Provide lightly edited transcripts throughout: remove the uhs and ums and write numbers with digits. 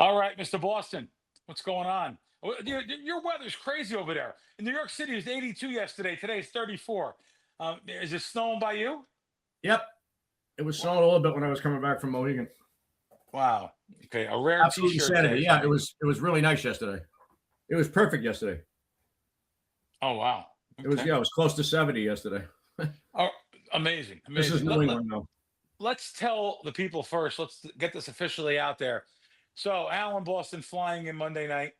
All right, Mr. Boston, what's going on? Your weather's crazy over there. In New York City, it was 82 yesterday. Today it's 34. Is it snowing by you? Yep. It was snowing a little bit when I was coming back from Mohegan. Wow. Okay, a rare Absolute T-shirt insanity. day. Yeah, it was really nice yesterday. It was perfect yesterday. Oh wow. It was close to 70 yesterday. Oh, amazing. This is New England though. Let's tell the people first. Let's get this officially out there. So, Allan Boston flying in Monday night.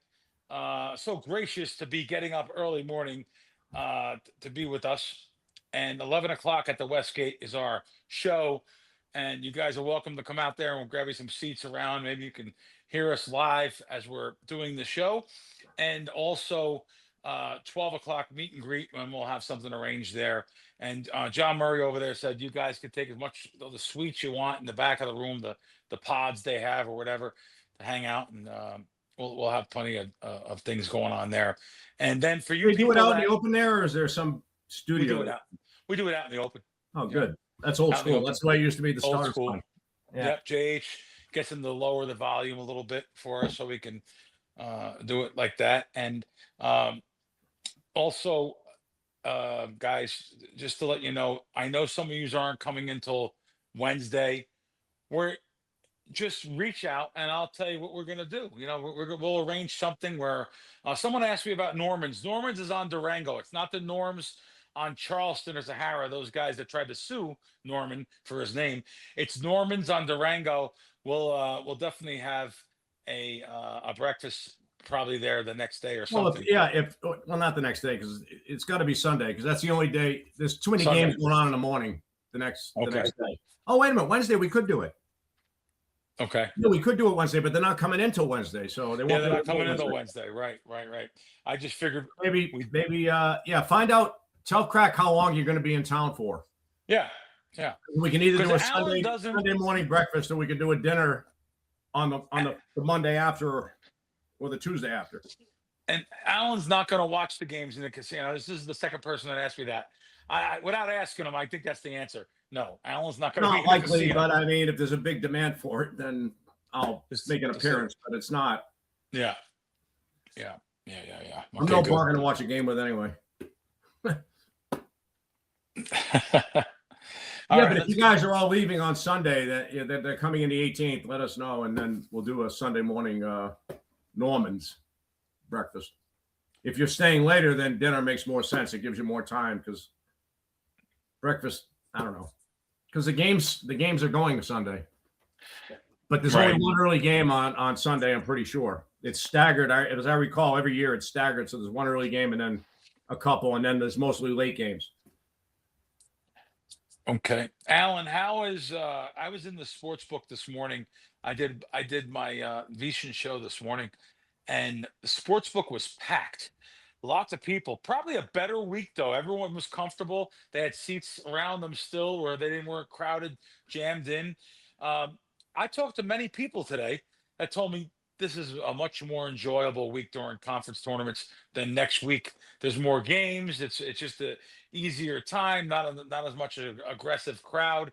So gracious to be getting up early morning to be with us. And 11 o'clock at the Westgate is our show. And you guys are welcome to come out there and we'll grab you some seats around. Maybe you can hear us live as we're doing the show. And also 12 o'clock meet and greet, and we'll have something arranged there. And John Murray over there said you guys can take as much of the suites you want in the back of the room, the pods they have or whatever, to hang out, and we'll have plenty of things going on there. And then for you, we do it out in the open there, or is there some studio? We do it out in the open. Oh, good. That's old school. That's the way it used to be. The old start school. Yeah. Yep. JH gets him to lower the volume a little bit for us so we can do it like that. And also, guys, just to let you know, I know some of you aren't coming until Wednesday. We're just reach out and I'll tell you what we're going to do. We'll arrange something where someone asked me about Norman's. Norman's is on Durango. It's not the Norms on Charleston or Sahara, those guys that tried to sue Norman for his name. It's Norman's on Durango. We'll definitely have a breakfast probably there the next day or something. Well, not the next day, because it's got to be Sunday, because that's the only day. There's too many games going on in the morning the next day. Oh, wait a minute. Wednesday, we could do it. Okay. No, we could do it Wednesday, but they're not coming in till Wednesday, so they won't. They're not coming in till Wednesday. Right. I just figured maybe find out. Tell Krack how long you're going to be in town for. Yeah. We can either do a Sunday morning breakfast, or we can do a dinner on the Monday after or the Tuesday after. And Allan's not going to watch the games in the casino. This is the second person that asked me that. I without asking him, I think that's the answer. No, Allan's not going to be in the casino. But I mean, if there's a big demand for it, then I'll make an appearance. But it's not. Yeah. I'm no bargain to watch a game with anyway. But if you guys are all leaving on Sunday, that they're coming in the 18th, let us know, and then we'll do a Sunday morning Norman's breakfast. If you're staying later, then dinner makes more sense. It gives you more time, because breakfast, I don't know, because the games are going Sunday, but there's only one early game on Sunday. I'm pretty sure it's staggered. As I recall, every year it's staggered, so there's one early game and then a couple, and then there's mostly late games. Okay, Allan, how is I was in the sports book this morning. I did my Vision show this morning, and the sports book was packed. Lots of people. Probably a better week though. Everyone was comfortable. They had seats around them still, where they weren't crowded, jammed in. I talked to many people today that told me this is a much more enjoyable week during conference tournaments than next week. There's more games. It's just a easier time, not as much an aggressive crowd.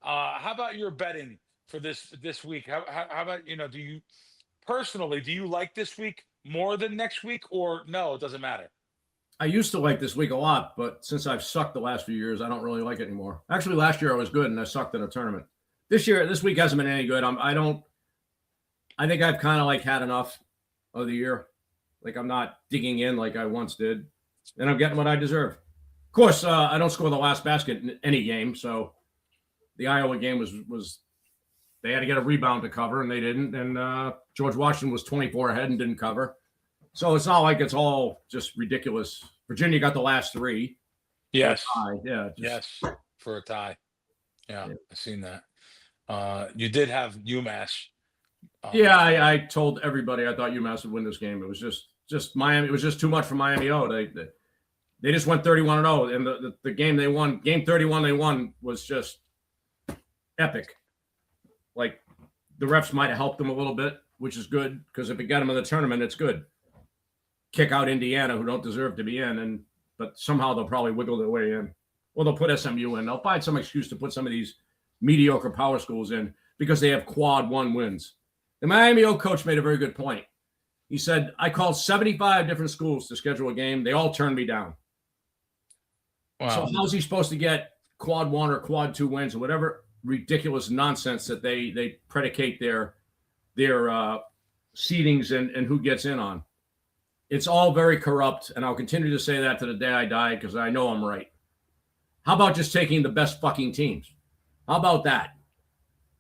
How about your betting for this week? How about, do you like this week more than next week, or no, it doesn't matter? I used to like this week a lot, but since I've sucked the last few years, I don't really like it anymore. Actually, last year I was good and I sucked in a tournament. This week hasn't been any good. I think I've kind of had enough of the year. I'm not digging in like I once did, and I'm getting what I deserve. Of course, I don't score the last basket in any game. So the Iowa game was they had to get a rebound to cover, and they didn't. And George Washington was 24 ahead and didn't cover. So it's not like it's all just ridiculous. Virginia got the last three. Yes. Yes. For a tie. Yeah, I've seen that. You did have UMass. I told everybody I thought UMass would win this game. It was just Miami. It was just too much for Miami. They just went 31-0, and the game they won, game 31 they won, was just epic. The refs might have helped them a little bit, which is good, because if it got them in the tournament, it's good. Kick out Indiana, who don't deserve to be in, but somehow they'll probably wiggle their way in. Or they'll put SMU in. They'll find some excuse to put some of these mediocre power schools in, because they have quad 1 wins. The Miami O coach made a very good point. He said, I called 75 different schools to schedule a game. They all turned me down. Wow. So how's he supposed to get quad 1 or quad 2 wins or whatever ridiculous nonsense that they predicate their seedings and who gets in on? It's all very corrupt, and I'll continue to say that to the day I die because I know I'm right. How about just taking the best fucking teams? How about that?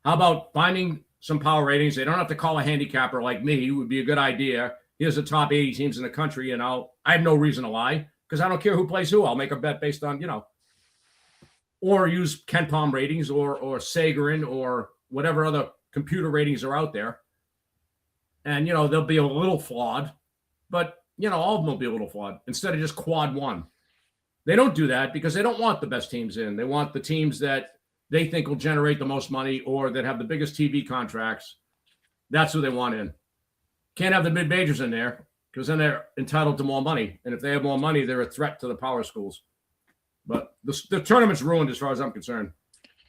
How about finding some power ratings? They don't have to call a handicapper like me. It would be a good idea. Here's the top 80 teams in the country, and I have no reason to lie because I don't care who plays who. I'll make a bet based on, or use KenPom ratings or Sagarin or whatever other computer ratings are out there. And, they'll be a little flawed, but, all of them will be a little flawed instead of just quad 1. They don't do that because they don't want the best teams in. They want the teams that they think will generate the most money or that have the biggest TV contracts. That's who they want in. Can't have the mid-majors in there because then they're entitled to more money. And if they have more money, they're a threat to the power schools. But the tournament's ruined as far as I'm concerned.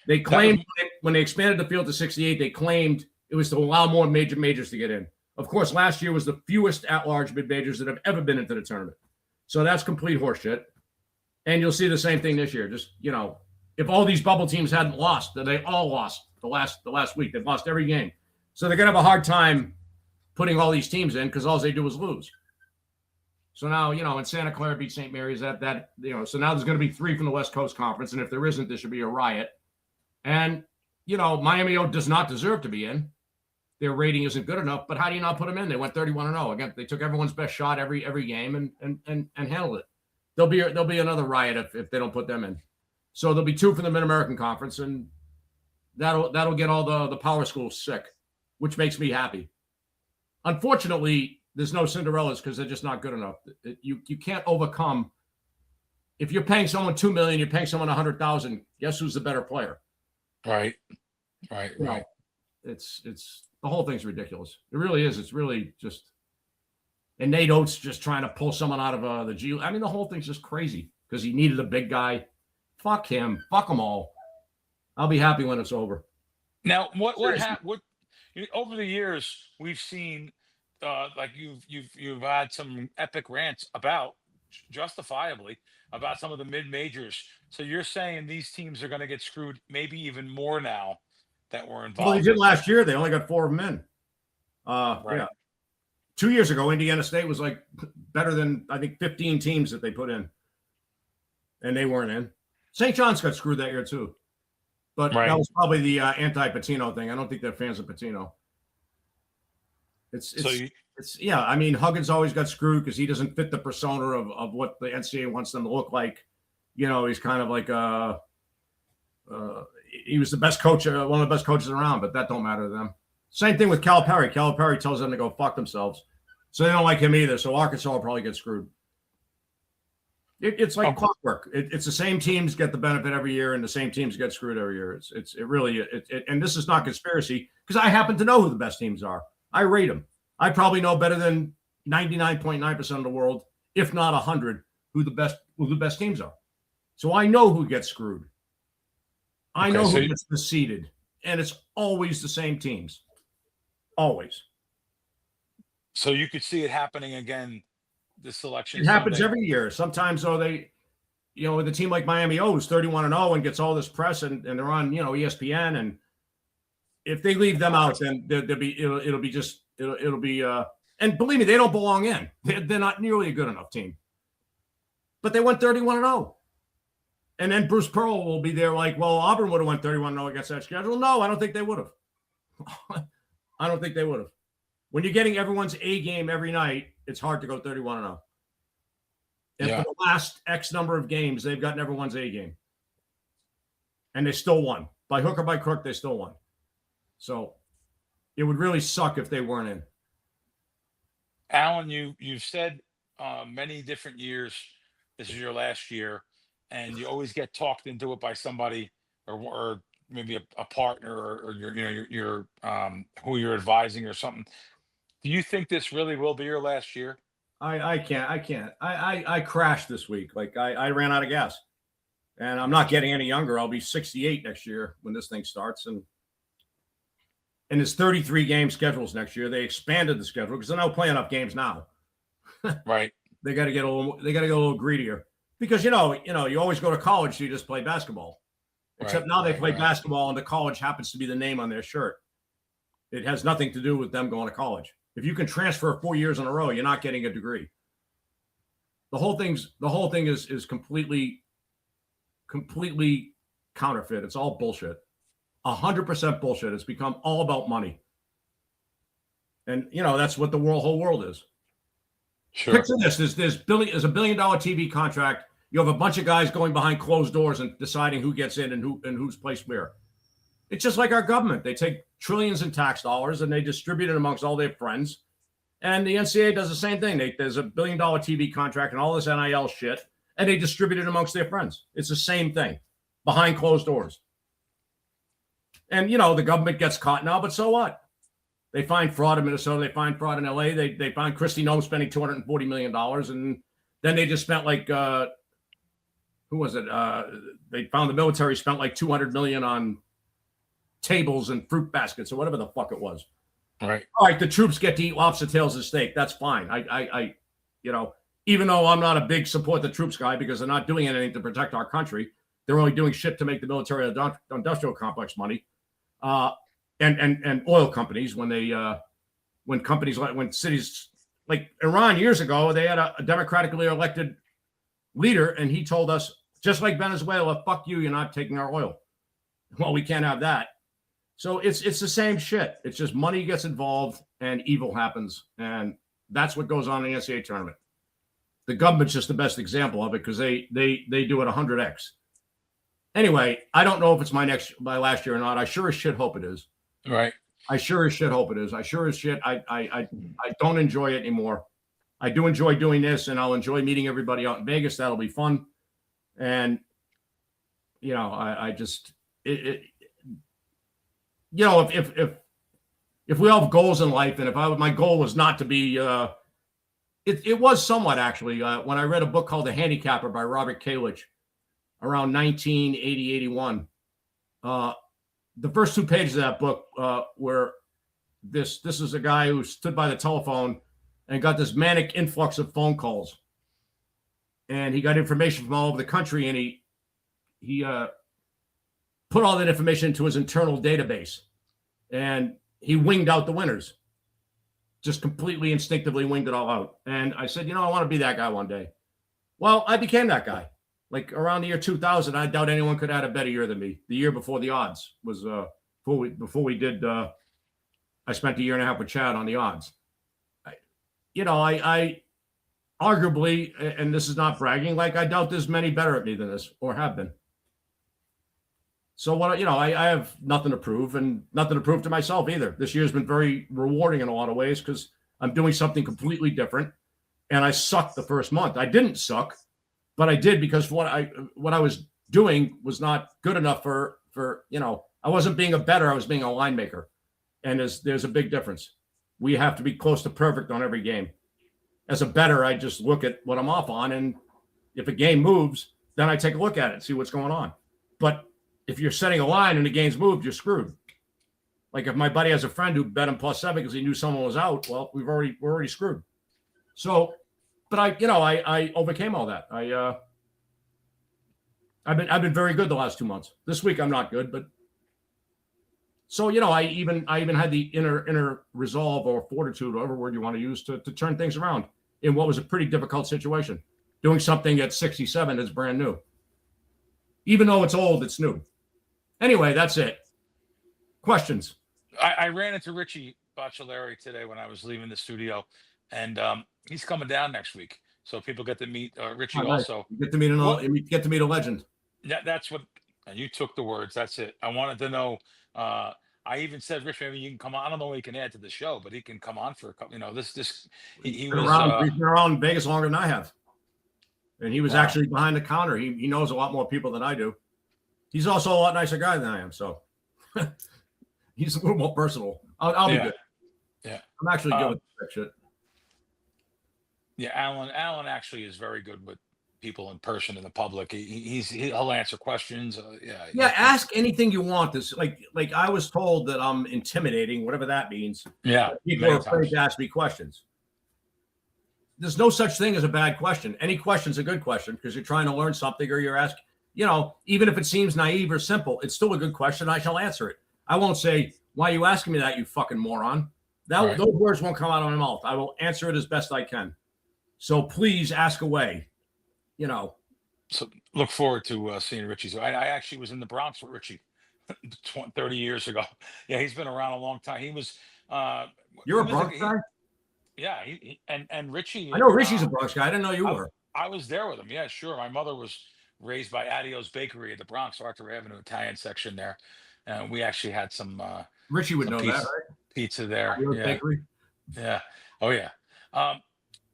They claimed when they expanded the field to 68, they claimed it was to allow more majors to get in. Of course, last year was the fewest at-large mid-majors that have ever been into the tournament. So that's complete horseshit. And you'll see the same thing this year. Just, if all these bubble teams hadn't lost, then they all lost the last week. They've lost every game. So they're going to have a hard time putting all these teams in because all they do is lose. So now, in Santa Clara beat St. Mary's, so now there's going to be 3 from the West Coast Conference. And if there isn't, there should be a riot. And, Miami O does not deserve to be in. Their rating isn't good enough, but how do you not put them in? They went 31-0. Again, they took everyone's best shot every game and handled it. There'll be another riot if they don't put them in. So there'll be 2 from the Mid-American Conference, and that'll get all the power schools sick, which makes me happy. Unfortunately, there's no Cinderellas because they're just not good enough. You can't overcome. If you're paying someone $2 million, you're paying someone $100,000. Guess who's the better player? Right. It's the whole thing's ridiculous. It really is. It's really just. And Nate Oates just trying to pull someone out of the G. I mean, the whole thing's just crazy because he needed a big guy. Fuck him. Fuck them all. I'll be happy when it's over. Now, what over the years we've seen, like you've had some epic rants about, justifiably, about some of the mid majors. So you're saying these teams are going to get screwed, maybe even more now that we're involved. Well, they did last year. They only got 4 of them in. Right. Yeah. 2 years ago, Indiana State was like better than, I think, 15 teams that they put in. And they weren't in. St. John's got screwed that year, too. But that was probably the anti-Patino thing. I don't think they're fans of Patino. I mean, Huggins always got screwed because he doesn't fit the persona of what the NCAA wants them to look like. He's kind of like he was the best coach, one of the best coaches around, but that don't matter to them. Same thing with Calipari. Calipari tells them to go fuck themselves. So they don't like him either. So Arkansas will probably get screwed. It's like clockwork. It's the same teams get the benefit every year, and the same teams get screwed every year. And this is not conspiracy because I happen to know who the best teams are. I rate them. I probably know better than 99.9% of the world, if not 100, who the best teams are. So I know who gets screwed. I know who gets seeded, and it's always the same teams. Always. So you could see it happening again. The selection. It happens every year. Sometimes, though, with a team like Miami O, who's 31-0 and gets all this press, and they're on, ESPN, and if they leave them out, then it'll be. And believe me, they don't belong in. They're not nearly a good enough team. But they went 31-0. And then Bruce Pearl will be there like, well, Auburn would have went 31-0 against that schedule. No, I don't think they would have. I don't think they would have. When you're getting everyone's A game every night, it's hard to go 31-0. And for the last X number of games, they've gotten everyone's A game. And they still won. By hook or by crook, they still won. So it would really suck if they weren't in. Allan, you've said many different years, this is your last year, and you always get talked into it by somebody or maybe a partner or your who you're advising or something. Do you think this really will be your last year? I can't. I crashed this week. Like I ran out of gas, and I'm not getting any younger. I'll be 68 next year when this thing starts, and and there's 33 game schedules next year. They expanded the schedule because they're not playing enough games now. Right. They got to get a little greedier because you always go to college, so you just play basketball. Except now they play basketball, and the college happens to be the name on their shirt. It has nothing to do with them going to college. If you can transfer 4 years in a row, you're not getting a degree. The whole thing is completely counterfeit. It's all bullshit. 100% bullshit. It's become all about money. And that's what the whole world is. Sure. Picture this: there's $1 billion TV contract. You have a bunch of guys going behind closed doors and deciding who gets in and who's placed where. It's just like our government. They take trillions in tax dollars and they distribute it amongst all their friends. And the NCAA does the same thing. There's $1 billion TV contract and all this NIL shit, and they distribute it amongst their friends. It's the same thing behind closed doors. And, the government gets caught now, but so what? They find fraud in Minnesota. They find fraud in LA. They find Kristi Noem spending $240 million. And then they just spent who was it? They found the military spent like $200 million on tables and fruit baskets or whatever the fuck it was. Right. All right. The troops get to eat lobster tails and steak. That's fine. I even though I'm not a big support the troops guy because they're not doing anything to protect our country, they're only doing shit to make the military industrial complex money. And oil companies when cities like Iran years ago, they had a democratically elected leader, and he told us, just like Venezuela, fuck you, you're not taking our oil. Well, we can't have that. So it's the same shit. It's just money gets involved and evil happens, and that's what goes on in the NCAA tournament. The government's just the best example of it because they do it 100x. Anyway, I don't know if it's my last year or not. I sure as shit hope it is. Right. I sure as shit hope it is. I sure as shit. I don't enjoy it anymore. I do enjoy doing this, and I'll enjoy meeting everybody out in Vegas. That'll be fun. And I just if we all have goals in life, and if my goal was not to be, it was somewhat actually when I read a book called The Handicapper by Robert Kalich around 1980, 81. The first 2 pages of that book were this is a guy who stood by the telephone and got this manic influx of phone calls. And he got information from all over the country, and he put all that information into his internal database. And he winged out the winners. Just completely instinctively winged it all out. And I said, I want to be that guy one day. Well, I became that guy. Like around the year 2000, I doubt anyone could have had a better year than me. The year before the odds was before we did. I spent a year and a half with Chad on the odds. I arguably, and this is not bragging, like I doubt there's many better at me than this or have been. So what I have nothing to prove and nothing to prove to myself either. This year's been very rewarding in a lot of ways because I'm doing something completely different. And I sucked the first month. I didn't suck. But I did because what I was doing was not good enough for I wasn't being a bettor, I was being a line maker. And there's a big difference. We have to be close to perfect on every game. As a bettor, I just look at what I'm off on, and if a game moves, then I take a look at it and see what's going on. But if you're setting a line and the game's moved, you're screwed. Like if my buddy has a friend who bet him +7 because he knew someone was out, well, we're already screwed. So but I overcame all that. I've been very good the last 2 months. This week I'm not good, but so I even had the inner resolve or fortitude, whatever word you want to use, to turn things around in what was a pretty difficult situation. Doing something at 67 is brand new. Even though it's old, it's new. Anyway, that's it. Questions? I ran into Richie Baccelleri today when I was leaving the studio, and he's coming down next week, so people get to meet Richie also. You get to meet a legend. That's what you took the words. That's it. I wanted to know. I even said, Rich, maybe you can come on. I don't know what he can add to the show, but he can come on for a couple. He was he's been around Vegas longer than I have, and he was actually behind the counter. He knows a lot more people than I do. He's also a lot nicer guy than I am, so he's a little more personal. I'll be good. Yeah, I'm actually good with that shit. Yeah, Allan actually is very good with people in person in the public. He'll answer questions. Yeah, ask anything you want. This like I was told that I'm intimidating, whatever that means. Yeah, People are afraid to ask me questions. There's no such thing as a bad question. Any question's a good question because you're trying to learn something or you're asking, even if it seems naive or simple, it's still a good question. I shall answer it. I won't say, why are you asking me that, you fucking moron? Those words won't come out of my mouth. I will answer it as best I can. So please ask away, So look forward to seeing Richie. So I actually was in the Bronx with Richie 30 years ago. Yeah, he's been around a long time. He was. You're a Bronx guy? Yeah, and Richie. I know Richie's a Bronx guy. I didn't know you were. I was there with him. Yeah, sure. My mother was raised by Adio's Bakery at the Bronx, Arthur Avenue Italian section there. We actually had some. Richie would know that, right? Pizza there. Adio's Bakery. Yeah. Oh yeah.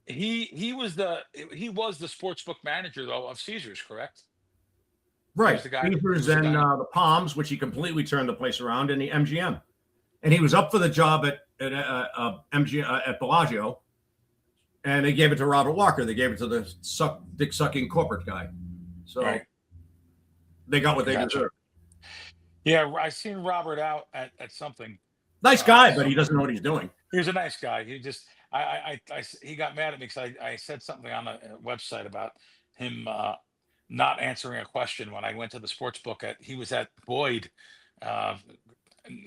He was the sportsbook manager though of Caesars, correct? Right. Caesars and the Palms, which he completely turned the place around, and the MGM. And he was up for the job at MGM at Bellagio, and they gave it to Robert Walker. They gave it to the dick sucking corporate guy. So they got what they deserved. Yeah, I seen Robert out at something. Nice guy, but he doesn't know what he's doing. He was a nice guy. He just he got mad at me because I said something on a website about him not answering a question when I went to the sports book. He was at Boyd.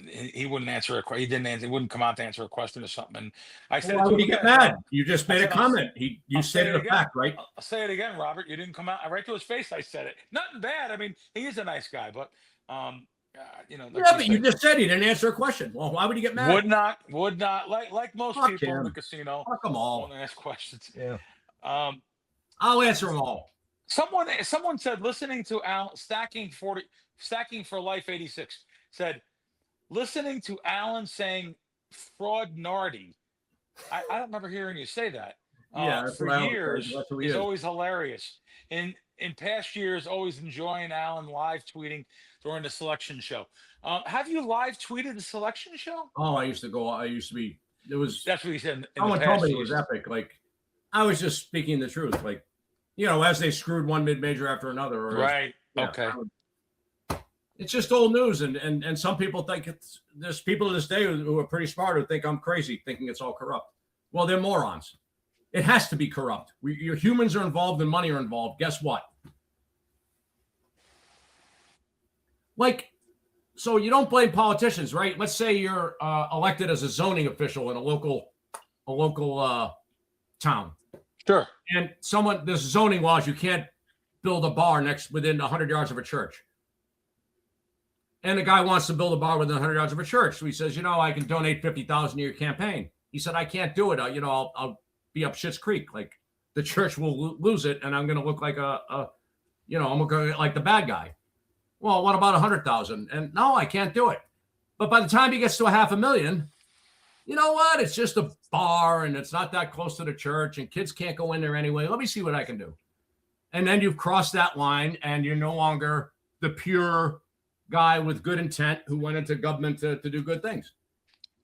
He wouldn't answer a question. He didn't answer. He wouldn't come out to answer a question or something. And I said, "Why would you get mad? You just made a comment. You stated a fact, right?" I'll say it again, Robert. You didn't come out right to his face. I said it. Nothing bad. I mean, he is a nice guy, but yeah, but you just said he didn't answer a question. Well, why would he get mad? Would not like most people in the casino. Fuck them all. Want to ask questions. Yeah. I'll answer them all. Someone said listening to Allan stacking for life 86 said listening to Allan saying fraud nardy. I don't remember hearing you say that. For years is always hilarious. In past years, always enjoying Allan live tweeting during the selection show. Have you live tweeted the selection show? Oh, I used to be. It was. That's what he said. Someone told me it was epic. Like, I was just speaking the truth. Like, as they screwed one mid-major after another. Right. Okay. It's just old news, and some people think there's people to this day who are pretty smart who think I'm crazy, thinking it's all corrupt. Well, they're morons. It has to be corrupt. Your humans are involved and money are involved. Guess what? So you don't blame politicians, right? Let's say you're elected as a zoning official in a local town. Sure. And there's zoning laws. You can't build a bar within 100 yards of a church. And the guy wants to build a bar within 100 yards of a church. So he says, I can donate $50,000 to your campaign. He said, I can't do it. I'll be up Schitt's Creek. Like, the church will lose it, and I'm going to look like I'm going to look like the bad guy. Well, what about 100,000? And no, I can't do it. But by the time he gets to $500,000, you know what? It's just a bar, and it's not that close to the church, and kids can't go in there anyway. Let me see what I can do. And then you've crossed that line, and you're no longer the pure guy with good intent who went into government to do good things.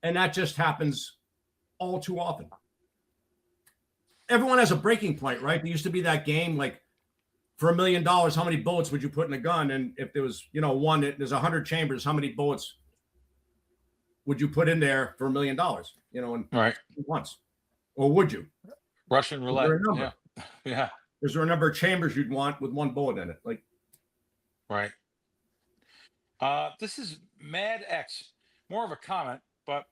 And that just happens all too often. Everyone has a breaking point, right? There used to be that game, like, for $1 million, how many bullets would you put in a gun? And if there was, there's 100 chambers, how many bullets would you put in there for $1 million? Right. Once, or would you? Russian roulette. Yeah. Is there a number of chambers you'd want with one bullet in it? Like, right. This is Mad X, more of a comment, but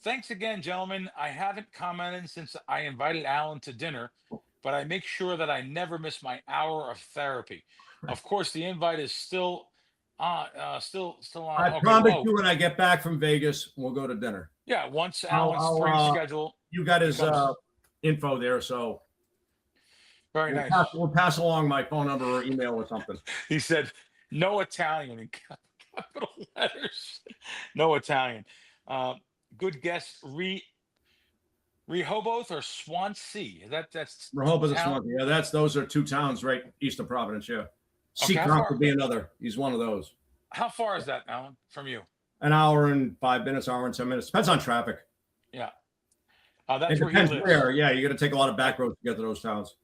thanks again, gentlemen. I haven't commented since I invited Allan to dinner, but I make sure that I never miss my hour of therapy. Of course, the invite is still on. Still on. I promise you, when I get back from Vegas, we'll go to dinner. Yeah, once Allan's free schedule. You got his info there, so very nice. We'll pass along my phone number or email or something. He said, "No Italian in capital letters." No Italian. Good guess. Rehoboth or Swansea? That's Rehoboth or Swansea. Yeah, those are two towns right east of Providence. Yeah, Seacrest would be another. He's one of those. How far is that, Allan, from you? An hour and 5 minutes, hour and 10 minutes. Depends on traffic. Yeah, that's where he lives. Where? Yeah, you got to take a lot of back roads to get to those towns.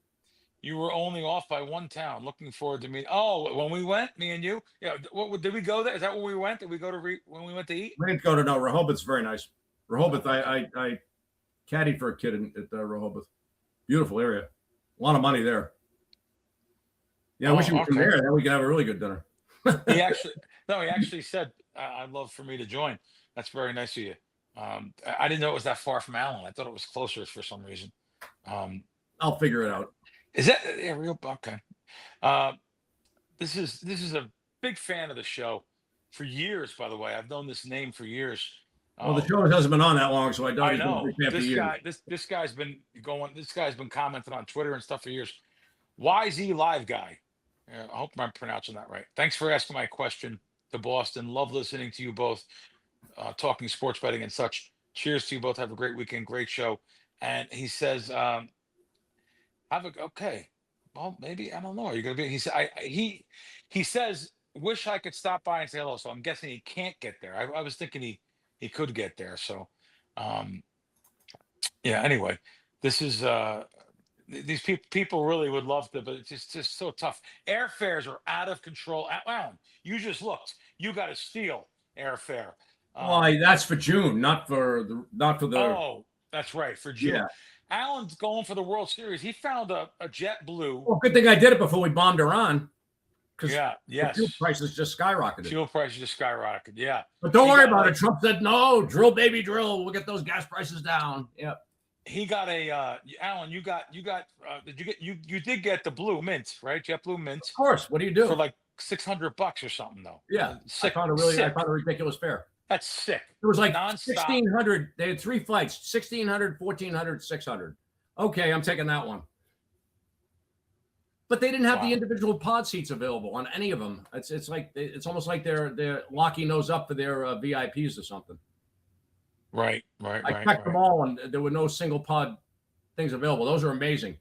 You were only off by one town. Looking forward to meet. Oh, when we went, me and you. Yeah. Did we go there? Is that where we went? Did we go to when we went to eat? We didn't go to no Rehoboth's very nice. Rehoboth, I caddied for a kid at Rehoboth. Beautiful area. A lot of money there. Yeah, I wish you were from there. Then we could have a really good dinner. He actually said, "I'd love for me to join." That's very nice of you. I didn't know it was that far from Allen. I thought it was closer for some reason. I'll figure it out. Is that real? Okay. Uh, this is a big fan of the show for years. By the way, I've known this name for years. Well, the show hasn't been on that long, so I don't. I know this guy's been going. This guy's been commenting on Twitter and stuff for years. YZ Live Guy. I hope I'm pronouncing that right. Thanks for asking my question to Boston. Love listening to you both, talking sports betting and such. Cheers to you both. Have a great weekend. Great show. And he says, okay. Well, maybe I don't know. Are you gonna be? He said he says, wish I could stop by and say hello. So I'm guessing he can't get there. I was thinking he could get there. So yeah. Anyway, this is these people really would love to, but it's just so tough. Airfares are out of control. Wow, you just looked. You got to steal airfare. Why? That's for June, not for the. Oh, that's right, for June. Yeah. Allen's going for the World Series. He found a JetBlue. Well, good thing I did it before we bombed Iran. Yes. Fuel prices just skyrocketed. Yeah. But don't worry about it. Trump said, no, drill, baby, drill. We'll get those gas prices down. Yep. He got a Allen. You did get the blue mint, right? JetBlue mint. Of course. What do you do for like $600 or something though? Yeah, I found a ridiculous fare. That's sick. It was like nonstop. 1,600. They had 3 flights: 1,600, 1,400, 600. Okay, I'm taking that one. But they didn't have the individual pod seats available on any of them. It's almost like they're locking those up for their VIPs or something. Right. I checked them all, and there were no single pod things available. Those are amazing.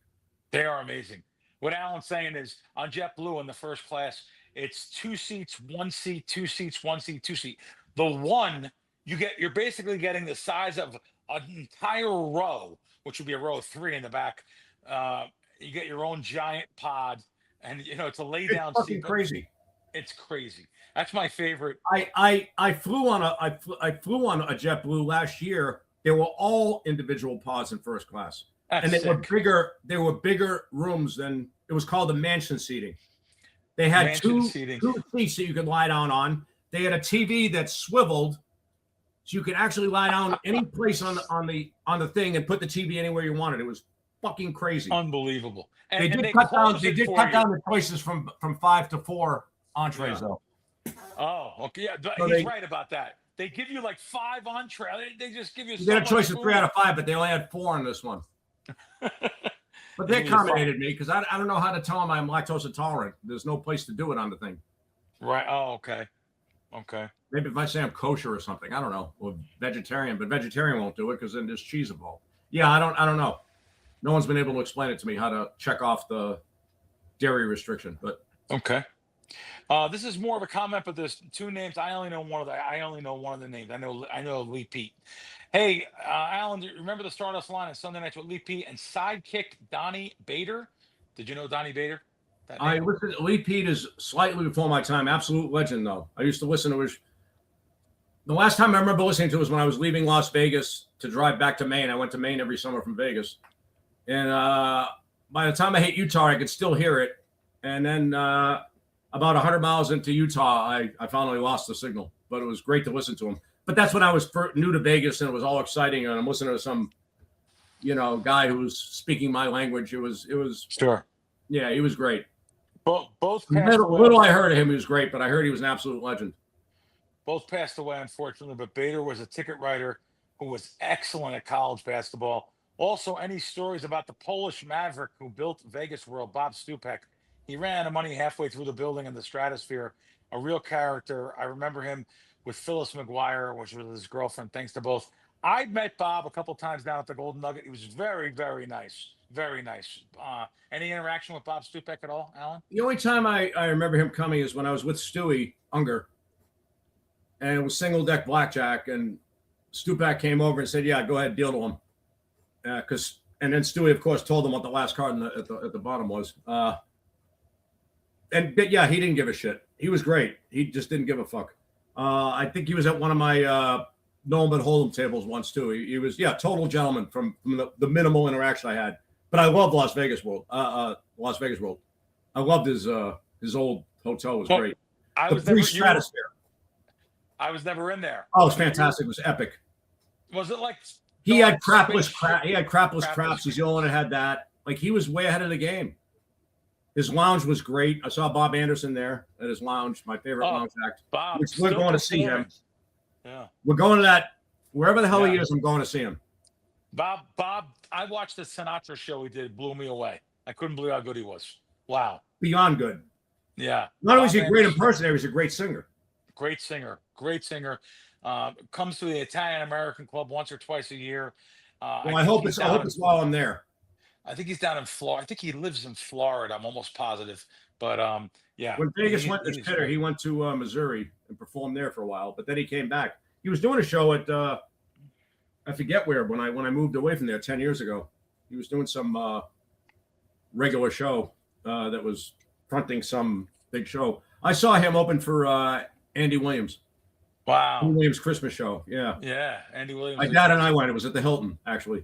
They are amazing. What Allen's saying is on JetBlue in the first class, it's 2 seats, 1 seat, 2 seats, 1 seat, 2 seat. The one you're basically getting the size of an entire row, which would be a row of 3 in the back. You get your own giant pod, and it's a lay down seat. Crazy. It's crazy. That's my favorite. I flew on a JetBlue last year. They were all individual pods in first class. That's they sick. were bigger. They were bigger rooms than it was called the mansion seating. They had two seats that you could lie down on. They had a TV that swiveled, so you could actually lie down any place on the thing and put the TV anywhere you wanted. It was fucking crazy. Unbelievable. They did cut down the choices from 5 to 4 entrees though. Oh, okay. Yeah, so he's right about that. They give you like 5 entrees. They just give you. You got a choice of 3 out of 5, but they only had 4 on this one. But they accommodated me because I don't know how to tell them I'm lactose intolerant. There's no place to do it on the thing. Right. Oh, okay. Maybe if I say I'm kosher or something, I don't know. Or vegetarian, but vegetarian won't do it because then there's cheese involved. Yeah, I don't know. No one's been able to explain it to me how to check off the dairy restriction. But okay. This is more of a comment, but there's 2 names. I only know one of the names. I know Lee Pete. Hey, Allen, do you remember the Stardust line on Sunday nights with Lee Pete and sidekick Donnie Bader? Did you know Donnie Bader? I listened. Lee Pete is slightly before my time. Absolute legend, though. I used to listen to his. The last time I remember listening to was when I was leaving Las Vegas to drive back to Maine. I went to Maine every summer from Vegas, and by the time I hit Utah, I could still hear it. And then about 100 miles into Utah, I finally lost the signal. But it was great to listen to him. But that's when I was new to Vegas, and it was all exciting. And I'm listening to some, guy who was speaking my language. It was sure. Yeah, he was great. Both little I heard of him, he was great, but I heard he was an absolute legend. Both passed away, unfortunately, but Bader was a ticket writer who was excellent at college basketball. Also, any stories about the Polish maverick who built Vegas World, Bob Stupek? He ran out of money halfway through the building in the stratosphere. A real character. I remember him with Phyllis McGuire, which was his girlfriend. Thanks to both. I'd met Bob a couple times down at the Golden Nugget. He was very, very nice. Very nice. Any interaction with Bob Stupek at all, Allen? The only time I remember him coming is when I was with Stewie Unger, and it was single deck blackjack, and Stupek came over and said, "Yeah, go ahead, deal to him," because and then Stewie, of course, told them what the last card at the bottom was. But yeah, he didn't give a shit. He was great. He just didn't give a fuck. I think he was at one of my no but hold'em tables once too. He was total gentleman from the minimal interaction I had. But I loved Las Vegas World. Las Vegas World. I loved his old hotel. It was great. Stratosphere. I was never in there. Oh, it was fantastic. It was epic. Was it like he had crapless craps? He's the only one that had that. Like, he was way ahead of the game. His lounge was great. I saw Bob Anderson there at his lounge, my favorite lounge act. Bob, which we're going to see him. Yeah. We're going to that, wherever the hell he is, I'm going to see him. Bob, I watched the Sinatra show he did. It blew me away. I couldn't believe how good he was. Wow. Beyond good. Yeah. Not only is he a great impersonator, he's a great singer. Great singer. Comes to the Italian American Club once or twice a year. I hope it's while I'm there. I think he's down in Florida. I think he lives in Florida. I'm almost positive. But yeah. When Vegas went to Pitter, he went to Missouri and performed there for a while. But then he came back. He was doing a show at I forget where when I moved away from there 10 years ago. He was doing some regular show that was fronting some big show. I saw him open for Andy Williams. Wow. Andy Williams Christmas show. Yeah. Yeah. Andy Williams. My dad and I went. It was at the Hilton, actually.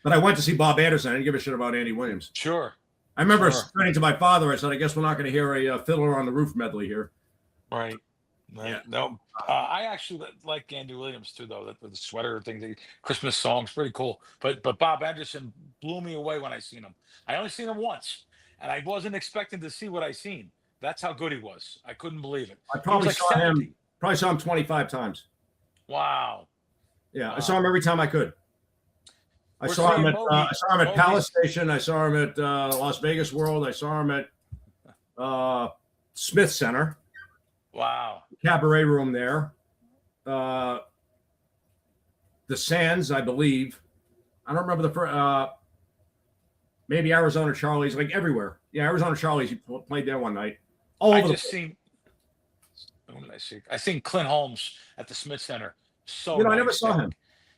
But I went to see Bob Anderson. I didn't give a shit about Andy Williams. Sure. I remember turning to my father. I said, I guess we're not going to hear a Fiddler on the Roof medley here. Right. Yeah. No. I actually like Andy Williams too, though. The sweater thing, the Christmas songs, pretty cool. But Bob Anderson blew me away when I seen him. I only seen him once, and I wasn't expecting to see what I seen. That's how good he was. I couldn't believe it. I probably saw him 25 times. Wow. Yeah, I saw him every time I could. I saw him at Palace Station. I saw him at Las Vegas World. I saw him at Smith Center. Wow. Cabaret room there. The Sands, I believe. I don't remember the first. Maybe Arizona Charlie's, like everywhere. Yeah, Arizona Charlie's. He played there one night. What did I see? I seen Clint Holmes at the Smith Center. So I never saw him.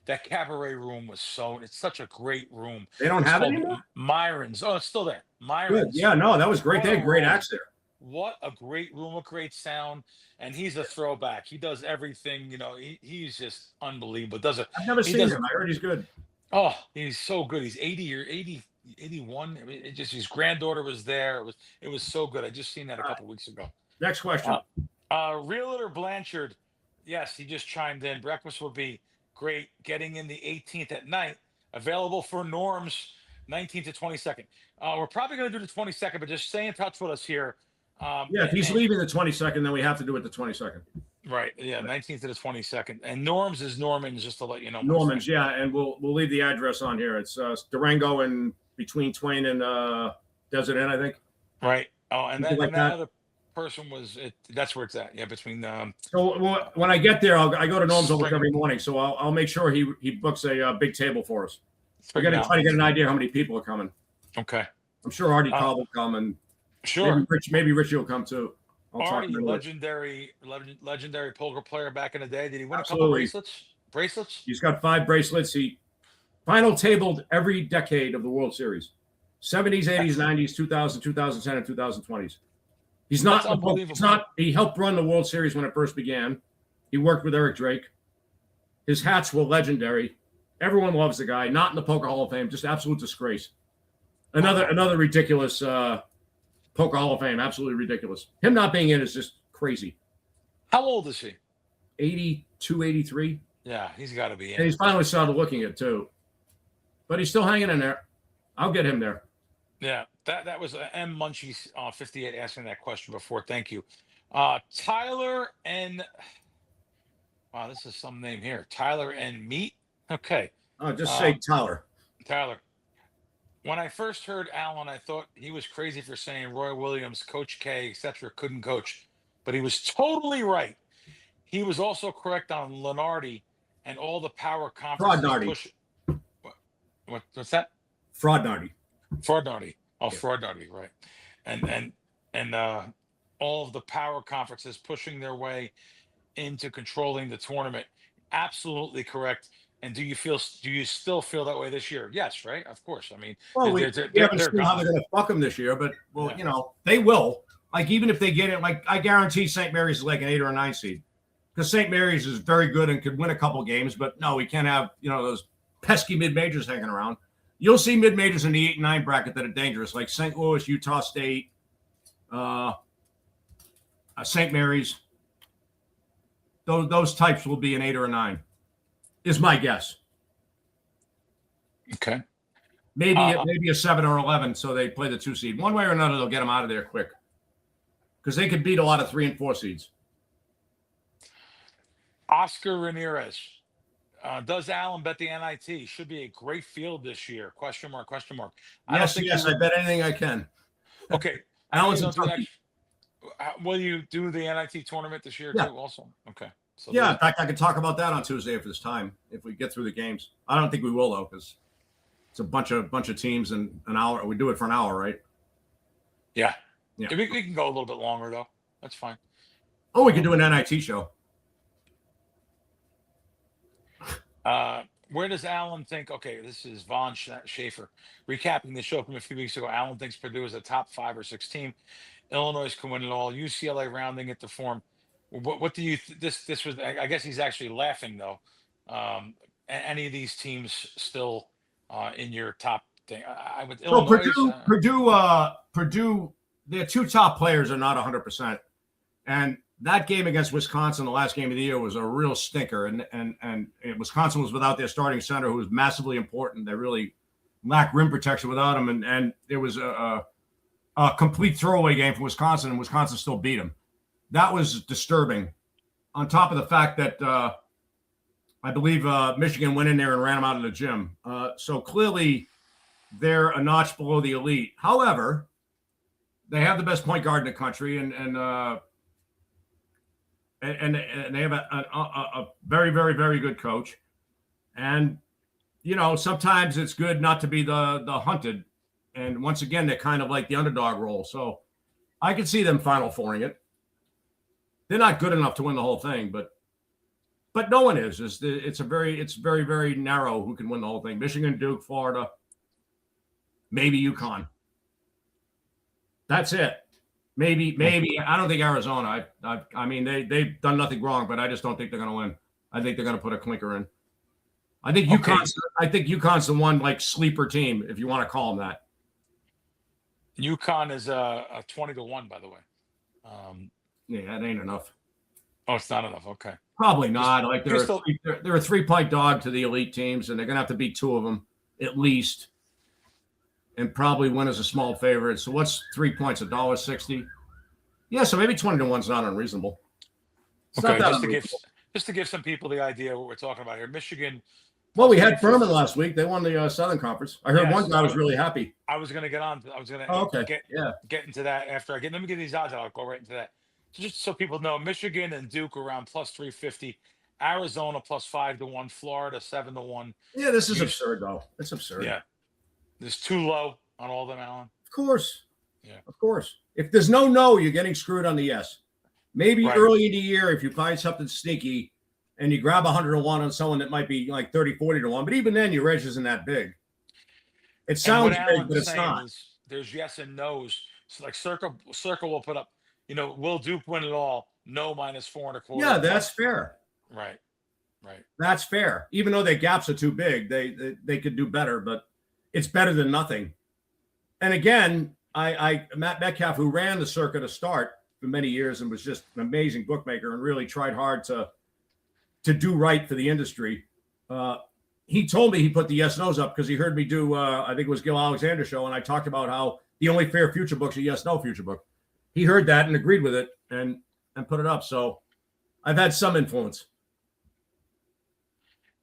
That cabaret room was it's such a great room. They don't have it anymore? Myron's. Oh, it's still there. Myron's. Good. Yeah, no, that was great. They had great acts there. What a great room, a great sound. And he's a throwback. He does everything, he's just unbelievable. I've never seen him. I heard he's good. Oh, he's so good. He's 80 or 81. I mean, his granddaughter was there. It was so good. I just seen that a couple weeks ago. Next question. Realtor Blanchard. Yes, he just chimed in. Breakfast would be great. Getting in the 18th at night. Available for Norm's 19th to 22nd. We're probably going to do the 22nd, but just stay in touch with us here. If he's leaving the 22nd, then we have to do it the 22nd. Right. Yeah, 19th to the 22nd. And Norm's is Norman's, just to let you know. Norman's, yeah, and we'll leave the address on here. It's Durango and between Twain and Desert Inn, I think. Right. Oh, and then like that other person that's where it's at. Yeah, between So when I get there, I go to Norm's almost every morning, so I'll make sure he books a big table for us. We're going to try to get an idea how many people are coming. Okay. I'm sure Artie Call will come, and sure, maybe Richie will come too. Artie, legendary poker player back in the day. Did he win a couple bracelets? He's got 5 bracelets. He final tabled every decade of the World Series. 70s, 80s, 90s, 2000, 2010, and 2020s. He's not unbelievable. He helped run the World Series when it first began. He worked with Eric Drake. His hats were legendary. Everyone loves the guy. Not in the Poker Hall of Fame. Just absolute disgrace. Another ridiculous Poker Hall of Fame. Absolutely ridiculous. Him not being in is just crazy. How old is he? 82, 83. Yeah, he's got to be in. And he's finally started looking at it, but he's still hanging in there. I'll get him there. Yeah, that was M Munchie 58 asking that question before. Thank you. Tyler and wow, this is some name here. Tyler and Meat. Okay. Just say Tyler. Tyler. When I first heard Allan, I thought he was crazy for saying Roy Williams, Coach K, etc. couldn't coach, but he was totally right. He was also correct on Lenardi and all the power conferences. What's that? Fraudnardi. Oh, Fraudnardi, right. And all of the power conferences pushing their way into controlling the tournament. Absolutely correct. And do you still feel that way this year? Yes, right? Of course. I mean, Well, we haven't they're seen how they're gone. going to fuck them this year, but Yeah. they will. Like even if they get it, like I guarantee St. Mary's is like an 8 or a 9 seed because St. Mary's is very good and could win a couple games. But no, we can't have those pesky mid majors hanging around. You'll see mid majors in the 8 and 9 bracket that are dangerous, like St. Louis, Utah State, St. Mary's. Those types will be an 8 or a 9, is my guess. Okay. Maybe a 7 or 11, so they play the 2 seed. One way or another, they'll get them out of there quick because they could beat a lot of 3 and 4 seeds. Oscar Ramirez. Does Allan bet the NIT? Should be a great field this year. Question mark, question mark. Yes, I bet anything I can. Okay. Allan's don't do that. Will you do the NIT tournament this year too also? Okay. So in fact, I could talk about that on Tuesday if there's time, if we get through the games. I don't think we will, though, because it's a bunch of teams in an hour. We do it for an hour, right? Yeah. Yeah. We can go a little bit longer, though. That's fine. Oh, we can do an NIT show. Where does Allan think? Okay, this is Vaughn Schaefer. Recapping the show from a few weeks ago, Allan thinks Purdue is a top 5 or 6 team. Illinois can win it all. UCLA rounding it to form. What do you this was? I guess he's actually laughing though. Any of these teams still in your top thing? I would. So Illinois, Purdue. Their 2 top players are not 100%, and that game against Wisconsin, the last game of the year, was a real stinker. And Wisconsin was without their starting center, who was massively important. They really lacked rim protection without him, and it was a complete throwaway game for Wisconsin, and Wisconsin still beat them. That was disturbing. On top of the fact that I believe Michigan went in there and ran them out of the gym. So clearly they're a notch below the elite. However, they have the best point guard in the country, and they have a very, very, very good coach. And, sometimes it's good not to be the hunted. And once again, they're kind of like the underdog role. So I could see them Final Fouring it. They're not good enough to win the whole thing, but no one is. It's very, very narrow who can win the whole thing. Michigan, Duke, Florida, maybe UConn. That's it. Maybe. I don't think Arizona. I mean, they've done nothing wrong, but I just don't think they're going to win. I think they're going to put a clinker in. I think UConn's the one like sleeper team, if you want to call them that. UConn is a 20-1, by the way. Yeah, that ain't enough. Oh, it's not enough. Okay. Probably not. Like they're a 3-point dog to the elite teams, and they're going to have to beat 2 of them at least, and probably win as a small favorite. So what's 3 points? $1.60. Yeah, so maybe 20-1 is not unreasonable. It's okay, not just to give some people the idea of what we're talking about here. Michigan. Well, we had Furman last week. They won the Southern Conference. I heard one guy was really happy. I was going to get on. I was going to get into that after I get. Let me get these odds out. I'll go right into that. So just so people know, Michigan and Duke around plus 350, Arizona plus 5-1, Florida 7-1. Yeah, this is absurd though. It's absurd. Yeah, this too low on all of them, Allan. Of course. Yeah, of course. If there's no, you're getting screwed on the yes. Maybe early in the year, if you find something sneaky and you grab 100-1 on someone that might be like 30-40-1, but even then your edge isn't that big. It sounds big, but it's not. There's yes and no's. So like Circle will put up, will Duke win it all? No, -4.25. Yeah, that's fair. Right. That's fair. Even though their gaps are too big, they could do better, but it's better than nothing. And again, Matt Metcalf, who ran the circuit to start for many years and was just an amazing bookmaker and really tried hard to do right for the industry. He told me he put the yes no's up because he heard me do I think it was Gil Alexander's show, and I talked about how the only fair future book's a yes no future book. He heard that and agreed with it and put it up. So I've had some influence.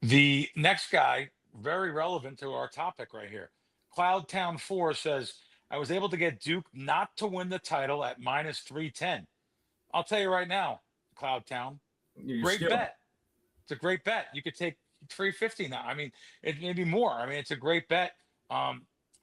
The next guy, very relevant to our topic right here. Cloudtown 4 says, I was able to get Duke not to win the title at -310. I'll tell you right now, Cloudtown, great bet. It's a great bet. You could take 350 now. I mean, it may be more. I mean, it's a great bet.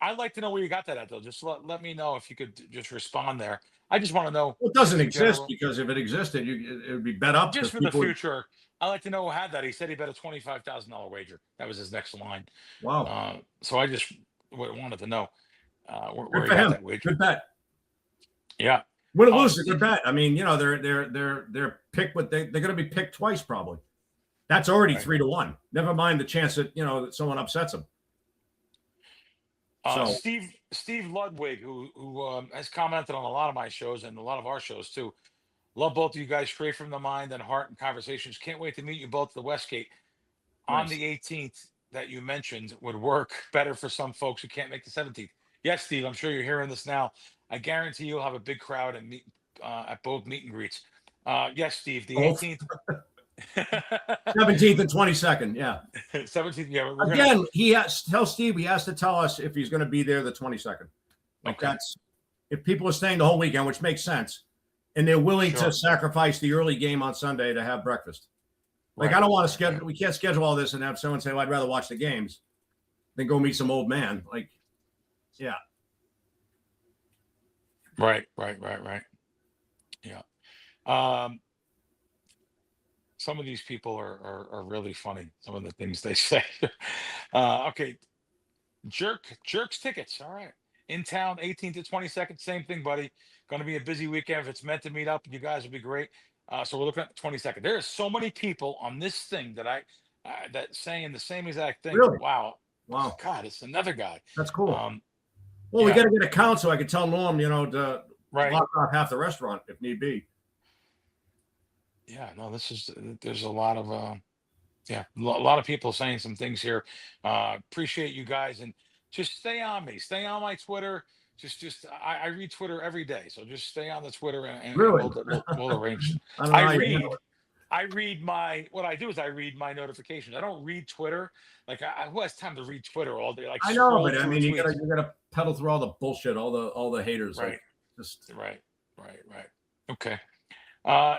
I'd like to know where you got that at, though. Just let me know if you could just respond there. I just want to know, Well, it doesn't just in exist general, because if it existed, it would be bet up just because for the people would. future. I like to know who had that. He said he bet a $25,000 wager. That was his next line. Wow, So I just wanted to know good where he for got him. that wager. Good bet. Yeah. Win or lose, a Steve, good bet. I mean, they're picked, but they're going to be picked twice probably. That's already right. 3-1. Never mind the chance that that someone upsets them. So Steve Ludwig, who has commented on a lot of my shows and a lot of our shows too. Love both of you guys, straight from the mind and heart and conversations. Can't wait to meet you both at the Westgate on nice. the 18th that you mentioned would work better for some folks who can't make the 17th. Yes, Steve, I'm sure you're hearing this now. I guarantee you'll have a big crowd and meet at both meet and greets. Yes, Steve, the Both 18th. 17th and 22nd. Yeah. 17th. Yeah, we're Again, tell Steve he has to tell us if he's going to be there the 22nd. Like Okay. that's if people are staying the whole weekend, which makes sense, and they're willing Sure. to sacrifice the early game on Sunday to have breakfast. Like Right. I don't want to schedule. We can't schedule all this and have someone say, "Well, I'd rather watch the games than go meet some old man." Like, yeah. Right. Yeah. Some of these people are really funny. Some of the things they say. Okay. Jerks tickets. All right. In town, 18th to 22nd. Same thing, buddy. Going to be a busy weekend. If it's meant to meet up, you guys will be great. So we're looking at the 22nd. There are so many people on this thing that saying the same exact thing. Really? Wow. Wow. God, it's another guy. That's cool. yeah. Well, we got to get a count so I can tell Norm, to Right. block off half the restaurant if need be. Yeah, no, there's a lot of a lot of people saying some things here. Appreciate you guys, and just stay on me. Stay on my Twitter. I read Twitter every day, so just stay on the Twitter and Really? we'll arrange. I don't know how you read handle it. I read what I do is I read my notifications. I don't read Twitter. Like who has time to read Twitter all day? Like I know, scroll but I through mean, you tweets. gotta pedal through all the bullshit, all the haters. Right. Like, just Right. Okay.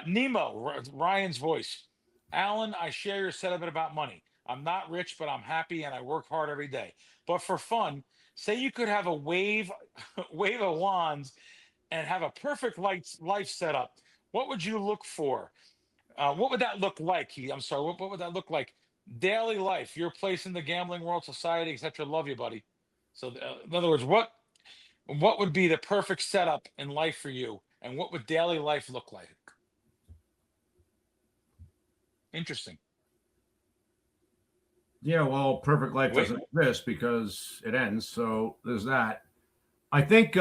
Nemo, Ryan's voice. Allan, I share your sentiment about money. I'm not rich, but I'm happy and I work hard every day. But for fun, say you could have a wave of wands and have a perfect life set up. What would you look for? What would that look like? I'm sorry. What would that look like? Daily life, your place in the gambling world, society, etc. Love you, buddy. So, in other words, what would be the perfect setup in life for you, and what would daily life look like? Interesting. yeah. Well, perfect life Wait. doesn't exist because it ends. So there's that. I think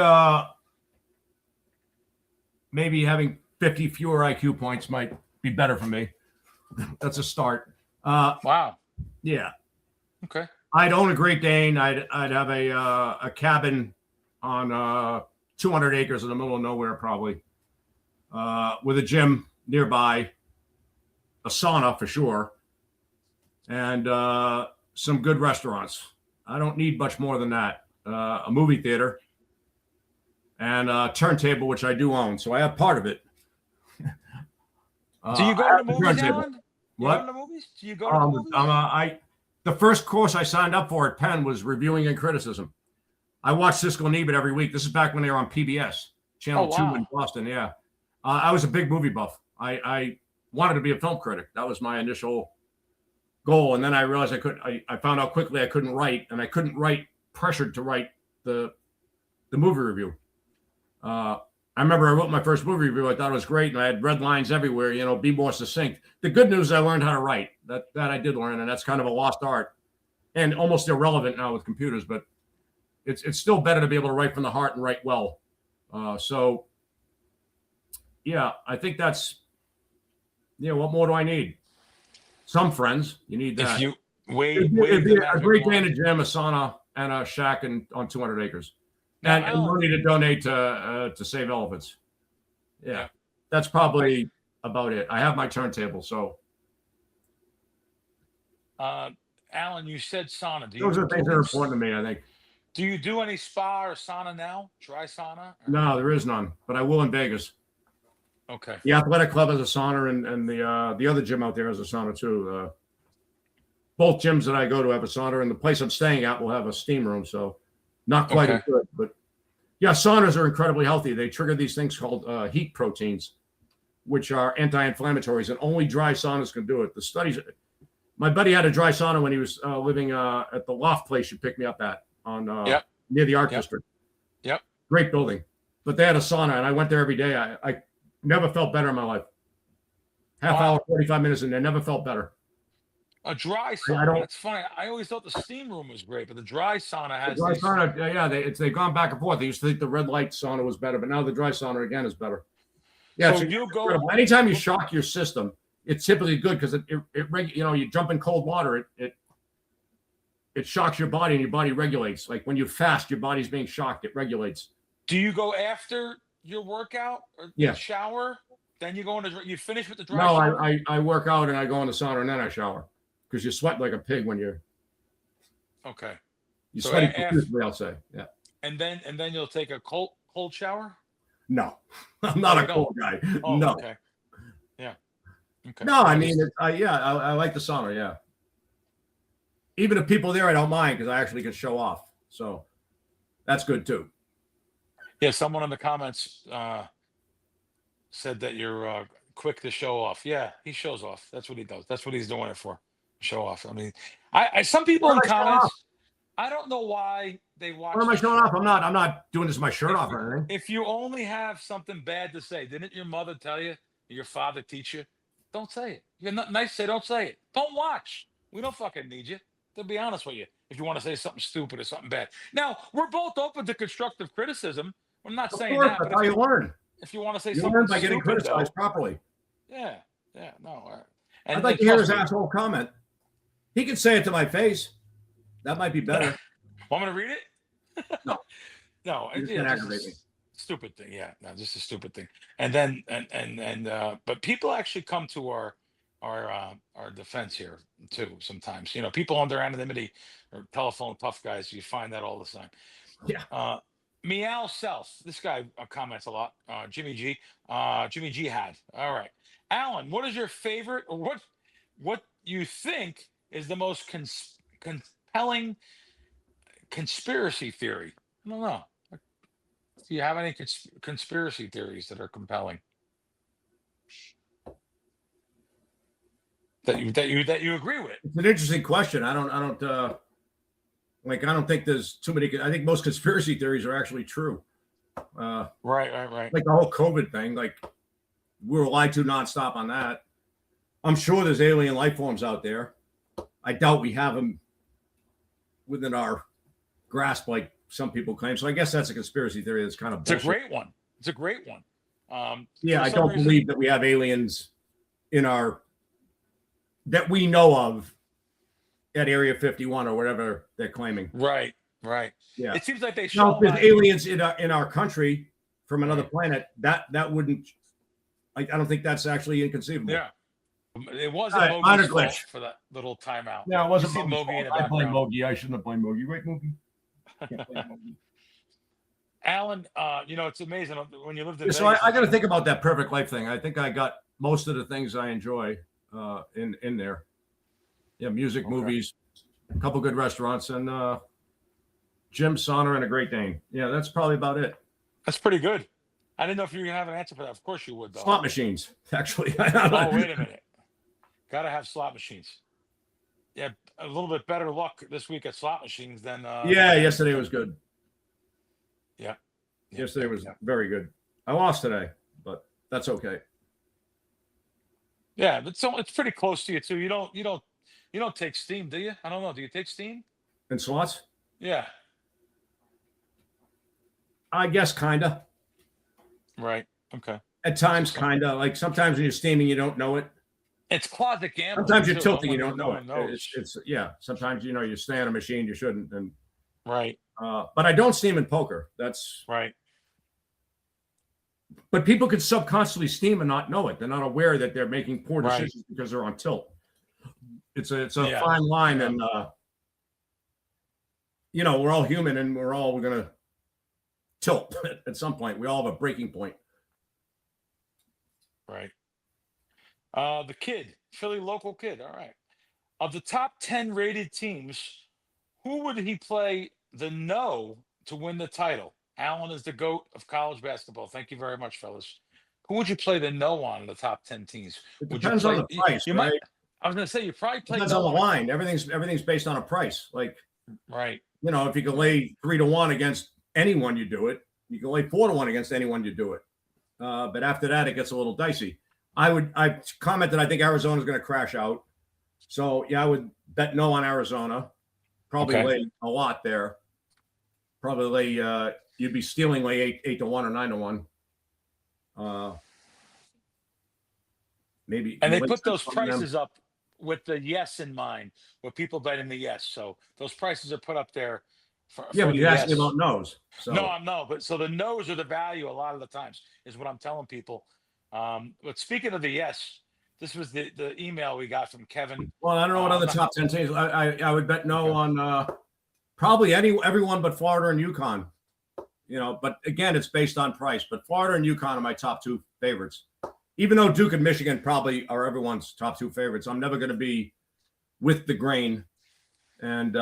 maybe having 50 fewer IQ points might be better for me. That's a start. Wow. Yeah. Okay. I'd own a Great Dane. I'd have a cabin on 200 acres in the middle of nowhere, probably, with a gym nearby, a sauna for sure, and some good restaurants. I don't need much more than that. A movie theater and a turntable, which I do own, so I have part of it. Do you go to the movies, turntable. Allan? What? You go to the movies? Do you go to the movies? The first course I signed up for at Penn was reviewing and criticism. I watched Siskel and Ebert every week. This is back when they were on PBS, Channel 2 in Boston. Yeah. I was a big movie buff. I wanted to be a film critic. That was my initial goal. And then I realized I found out quickly I couldn't write, and I couldn't write pressured to write the movie review. I remember I wrote my first movie review. I thought it was great, and I had red lines everywhere. Be more succinct. The good news, I learned how to write. That I did learn, and that's kind of a lost art, and almost irrelevant now with computers. But it's still better to be able to write from the heart and write well. So, yeah, I think that's. What more do I need? Some friends. You need that. If you it'd be a great day in a gym, a sauna, and a shack on 200 acres. And money to donate to Save Elephants. Yeah, that's probably about it. I have my turntable, so. Allan, you said sauna. Those are things that are important to me, I think. Do you do any spa or sauna now? Dry sauna? No, there is none, but I will in Vegas. Okay. The athletic club has a sauna, and the other gym out there has a sauna too. Both gyms that I go to have a sauna, and the place I'm staying at will have a steam room. So Not quite as Okay. good, but yeah, saunas are incredibly healthy. They trigger these things called heat proteins, which are anti-inflammatories, and only dry saunas can do it. The studies. My buddy had a dry sauna when he was living at the loft place you picked me up at on Yep. near the art Yep. district. Yep. Great building, but they had a sauna, and I went there every day. I never felt better in my life. Half Wow. hour, 45 minutes in there, never felt better. A dry I sauna. don't. That's funny. I always thought the steam room was great, but the dry sauna The has dry these. sauna, yeah, they've gone back and forth. They used to think the red light sauna was better, but now the dry sauna again is better. Yeah, So it's you go. incredible. Anytime you shock your system, it's typically good because you jump in cold water, it shocks your body and your body regulates. Like when you fast, your body's being shocked, it regulates. Do you go after your workout or Yeah. shower? Then you go into. You finish with the dry No, sauna. I work out and I go in the sauna and then I shower because you sweat like a pig when you Okay. sweat So profusely, I'll say. Yeah. And then you'll take a cold shower. No, I'm not Oh, a you don't? cold guy. Oh, No. okay. Yeah. Okay. No, I mean, I like the sauna. Yeah. Even if people there, I don't mind because I actually can show off. So that's good too. Yeah. Someone in the comments said that you're quick to show off. Yeah, he shows off. That's what he does. That's what he's doing it for. Show off. I mean, I some people Where in am I showing off? comments. I don't know why they watch. Where am I the showing show. off? I'm not doing this with my shirt off or anything. If you only have something bad to say, didn't your mother tell you? Your father teach you? Don't say it. You're not nice. Say don't say it. Don't watch. We don't fucking need you. To be honest with you, if you want to say something stupid or something bad. Now we're both open to constructive criticism. I'm not Of saying course, that, that's but how you learn. if you want to say You something learn by getting stupid, criticized properly. yeah, no. I'd like to hear his asshole comment. He could say it to my face. That might be better. Want me to read it? No. No, You're just yeah, gonna just a aggravate me. stupid thing. Yeah, no, just a stupid thing. And then but people actually come to our defense here too. Sometimes, people under anonymity or telephone tough guys. You find that all the time. Yeah. Meow Self. This guy comments a lot. Jimmy G. Jimmy G had. All right. Allan, what is your favorite, or what you think is the most compelling conspiracy theory? I don't know. Do you have any conspiracy theories that are compelling that you agree with? It's an interesting question. I don't think there's too many. I think most conspiracy theories are actually true. Right. Like the whole COVID thing. Like we were lied to nonstop on that. I'm sure there's alien life forms out there. I doubt we have them within our grasp, like some people claim. So I guess that's a conspiracy theory. That's kind of bullshit. It's a great one. It's a great one. Yeah, I don't believe that we have aliens that we know of at Area 51 or whatever they're claiming. Right. Yeah. It seems like they Now, show if there's aliens in our country from another planet, that wouldn't. I don't think that's actually inconceivable. Yeah. It wasn't All right, Mogi's minor fault glitch. for that little timeout. Yeah, it wasn't You see Mogi's Mogi in the fault. I blame background. Mogi. I shouldn't have blamed Mogi. Great movie. Can't blame Mogi. Allan, it's amazing when you lived in Yeah, so Vegas. I got to think about that perfect life thing. I think I got most of the things I enjoy in there. Yeah, music, Okay. movies, a couple good restaurants, and gym, sauna, and a Great Dane. Yeah, that's probably about it. That's pretty good. I didn't know if you were gonna have an answer for that. Of course you would, though. Slot machines, actually. Oh, wait a minute. Gotta have slot machines. Yeah, a little bit better luck this week at slot machines than. Yeah, yesterday was good. Yeah. Yesterday was very good. I lost today, but that's okay. Yeah, but so it's pretty close to you too. You don't take steam, do you? I don't know. Do you take steam? And slots? Yeah. I guess kinda. Right. Okay. At times, kinda. Like sometimes when you're steaming, you don't know it. It's closet gambling. Sometimes you're too. tilting, you No don't know one it. knows. It's yeah. Sometimes you stay on a machine you shouldn't, and Right. but I don't steam in poker. That's Right. But people could subconsciously steam and not know it. They're not aware that they're making poor Right. decisions because they're on tilt. It's a Yeah. fine line, Yeah. and we're all human, and we're gonna tilt at some point. We all have a breaking point. Right. The kid, Philly local kid. All right. Of the top 10 rated teams, who would he play the no to win the title. Allan is the GOAT of college basketball. Thank you very much, fellas. Who would you play the no on in the top 10 teams? It Would you depends on play? the price, You right? might. I was going to say you probably play Depends no on the on. line. Everything's based on a price. Like, Right. if you can lay 3-1 against anyone, you do it. You can lay 4-1 against anyone, you do it. But after that, it gets a little dicey. I commented I think Arizona's going to crash out. So yeah, I would bet no on Arizona. Probably lay a lot there. Probably lay you'd be stealing lay 8-1 or 9-1. Maybe. And they put those prices up with the yes in mind, with people betting the yes. So those prices are put up there. But you asked me about no's. So. No, I'm no. But so the no's are the value a lot of the times is what I'm telling people. But speaking of the yes, this was the email we got from Kevin. Well, I don't know what other top 10 teams. I would bet no on probably everyone but Florida and UConn. But again, it's based on price. But Florida and UConn are my top 2 favorites. Even though Duke and Michigan probably are everyone's top 2 favorites, I'm never going to be with the grain. And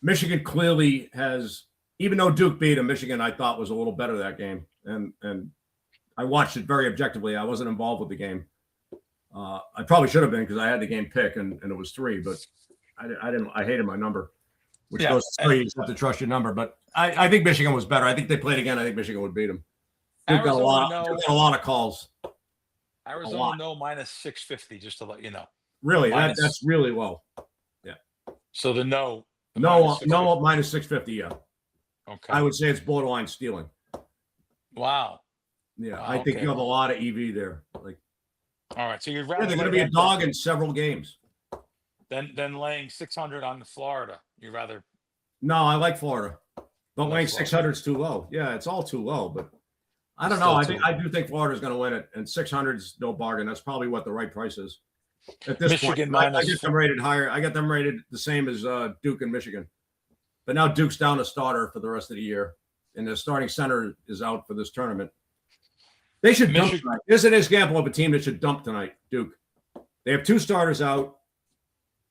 Michigan clearly has, even though Duke beat them, Michigan I thought was a little better that game. And I watched it very objectively. I wasn't involved with the game. I probably should have been because I had the game pick and it was 3, but I didn't. I hated my number, which goes to show you have to trust your number. But I think Michigan was better. I think they played again. I think Michigan would beat them. Duke got a lot of calls. Arizona no minus 650, just to let you know. Really, that's really low. Yeah. So the no minus 650. Yeah. Okay. I would say it's borderline stealing. Wow. Yeah, I think you have a lot of EV there. Like, all right, so you'd rather they're going to be a dog in several games. Then laying 600 on the Florida. You'd rather? No, I like Florida. But laying 600 is too low. Yeah, it's all too low. But I don't know. I do think Florida's going to win it, and 600 is no bargain. That's probably what the right price is at this Michigan point. I get them rated higher. I get them rated the same as Duke and Michigan. But now Duke's down a starter for the rest of the year, and the starting center is out for this tournament. They should dump tonight. Here's an example of a team that should dump tonight, Duke. They have 2 starters out.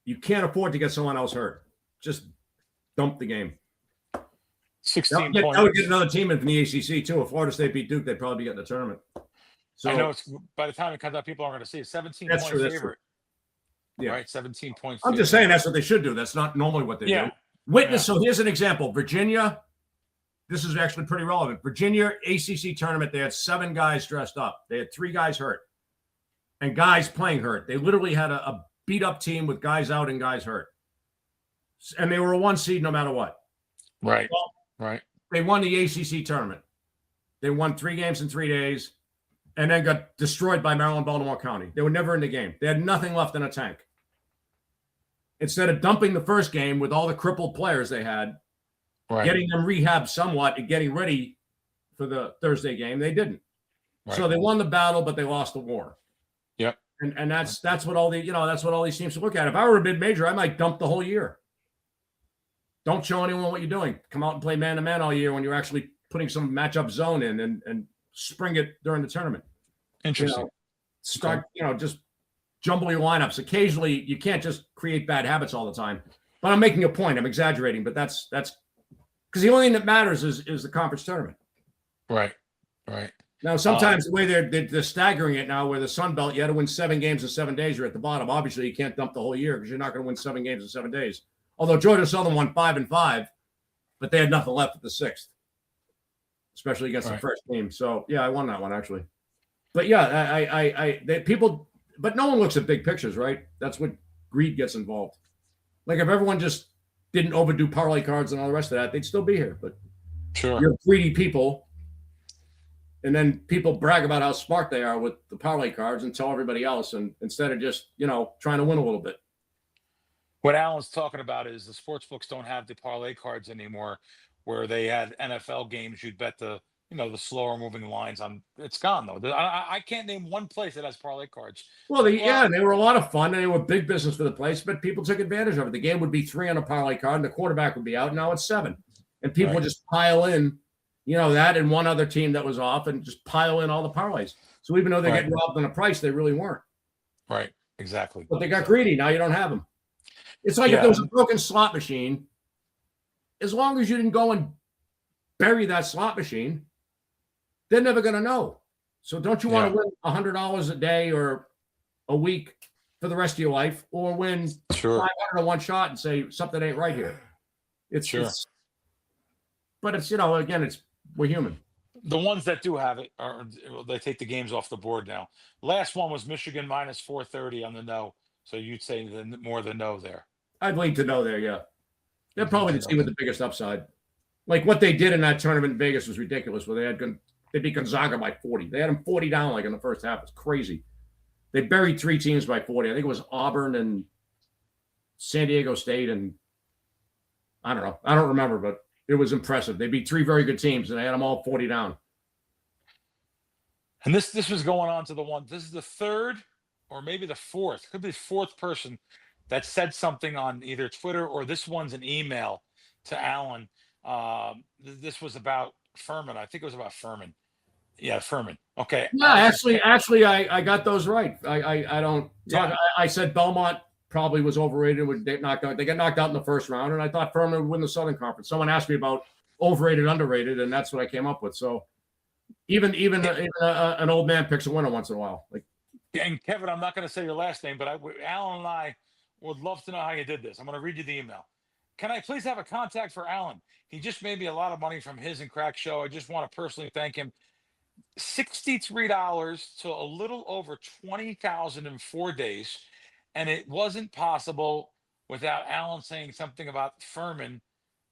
You can't afford to get someone else hurt. Just dump the game. 16 points. I would get another team in from the ACC, too. If Florida State beat Duke, they'd probably be getting the tournament. So, I know it's by the time it comes out, people aren't going to see it. 17-point favorite. Yeah. Right, 17 points. I'm just saying that's what they should do. That's not normally what they do. Witness. So here's an example. Virginia. This is actually pretty relevant. Virginia ACC tournament, they had 7 guys dressed up. They had 3 guys hurt and guys playing hurt. They literally had a beat-up team with guys out and guys hurt. And they were a 1 seed no matter what. Right, well, right. They won the ACC tournament. They won 3 games in 3 days and then got destroyed by Maryland, Baltimore County. They were never in the game. They had nothing left in a tank. Instead of dumping the first game with all the crippled players they had, getting them rehabbed somewhat and getting ready for the Thursday game, they didn't. Right. So they won the battle, but they lost the war. Yep. And that's what all that's what all these teams look at. If I were a mid-major, I might dump the whole year. Don't show anyone what you're doing. Come out and play man-to-man all year when you're actually putting some matchup zone in and spring it during the tournament. Interesting. Start, just jumble your lineups. Occasionally, you can't just create bad habits all the time. But I'm making a point. I'm exaggerating, but that's because the only thing that matters is the conference tournament. Right. Now, sometimes the way they're staggering it now, where the Sun Belt, you had to win 7 games in 7 days. You're at the bottom. Obviously, you can't dump the whole year because you're not going to win 7 games in 7 days. Although Georgia Southern won 5-5, but they had nothing left at the 6th, especially against the first team. So yeah, I won that one actually. But yeah, but no one looks at big pictures, right? That's what greed gets involved. Like if everyone just didn't overdo parlay cards and all the rest of that, they'd still be here. But you're greedy people. And then people brag about how smart they are with the parlay cards and tell everybody else. And instead of just, trying to win a little bit. What Alan's talking about is the sports books don't have the parlay cards anymore where they had NFL games. You'd bet the slower moving lines on. It's gone though. I can't name one place that has parlay cards. Well, they were a lot of fun and they were big business for the place, but people took advantage of it. The game would be 3 on a parlay card and the quarterback would be out. Now it's 7 and people would just pile in, that and one other team that was off and just pile in all the parlays. So even though they're getting robbed on a price, they really weren't. Right. Exactly. But they got greedy. Now you don't have them. It's like if there was a broken slot machine, as long as you didn't go and bury that slot machine, they're never going to know. So don't you want to win $100 a day or a week for the rest of your life, or win 500 on one shot and say something ain't right here? But it's, again, we're human. The ones that do have it they take the games off the board now. Last one was Michigan minus 430 on the no. So you'd say more the no there. I'd lean to no there, yeah. They're probably the team with the biggest upside. Like what they did in that tournament in Vegas was ridiculous, where they beat Gonzaga by 40. They had them 40 down like in the first half. It's crazy. They buried 3 teams by 40. I think it was Auburn and San Diego State, and I don't know. I don't remember, but it was impressive. They beat 3 very good teams, and they had them all 40 down. And this was going on to the one. This is the third or maybe the fourth. Could be the fourth person that said something on either Twitter or this one's an email to Allan. This was about Furman. I think it was about Furman. Yeah, Furman. Okay. Yeah, actually, I got those right. I don't. Yeah. I said Belmont probably was overrated. They got knocked out in the first round, and I thought Furman would win the Southern Conference. Someone asked me about overrated, underrated, and that's what I came up with. So even an old man picks a winner once in a while. Like, and Kevin, I'm not going to say your last name, but Allan and I would love to know how you did this. I'm going to read you the email. Can I please have a contact for Allan? He just made me a lot of money from his and Crack show. I just want to personally thank him. $63 to a little over 20,000 in 4 days, and it wasn't possible without Allan saying something about Furman.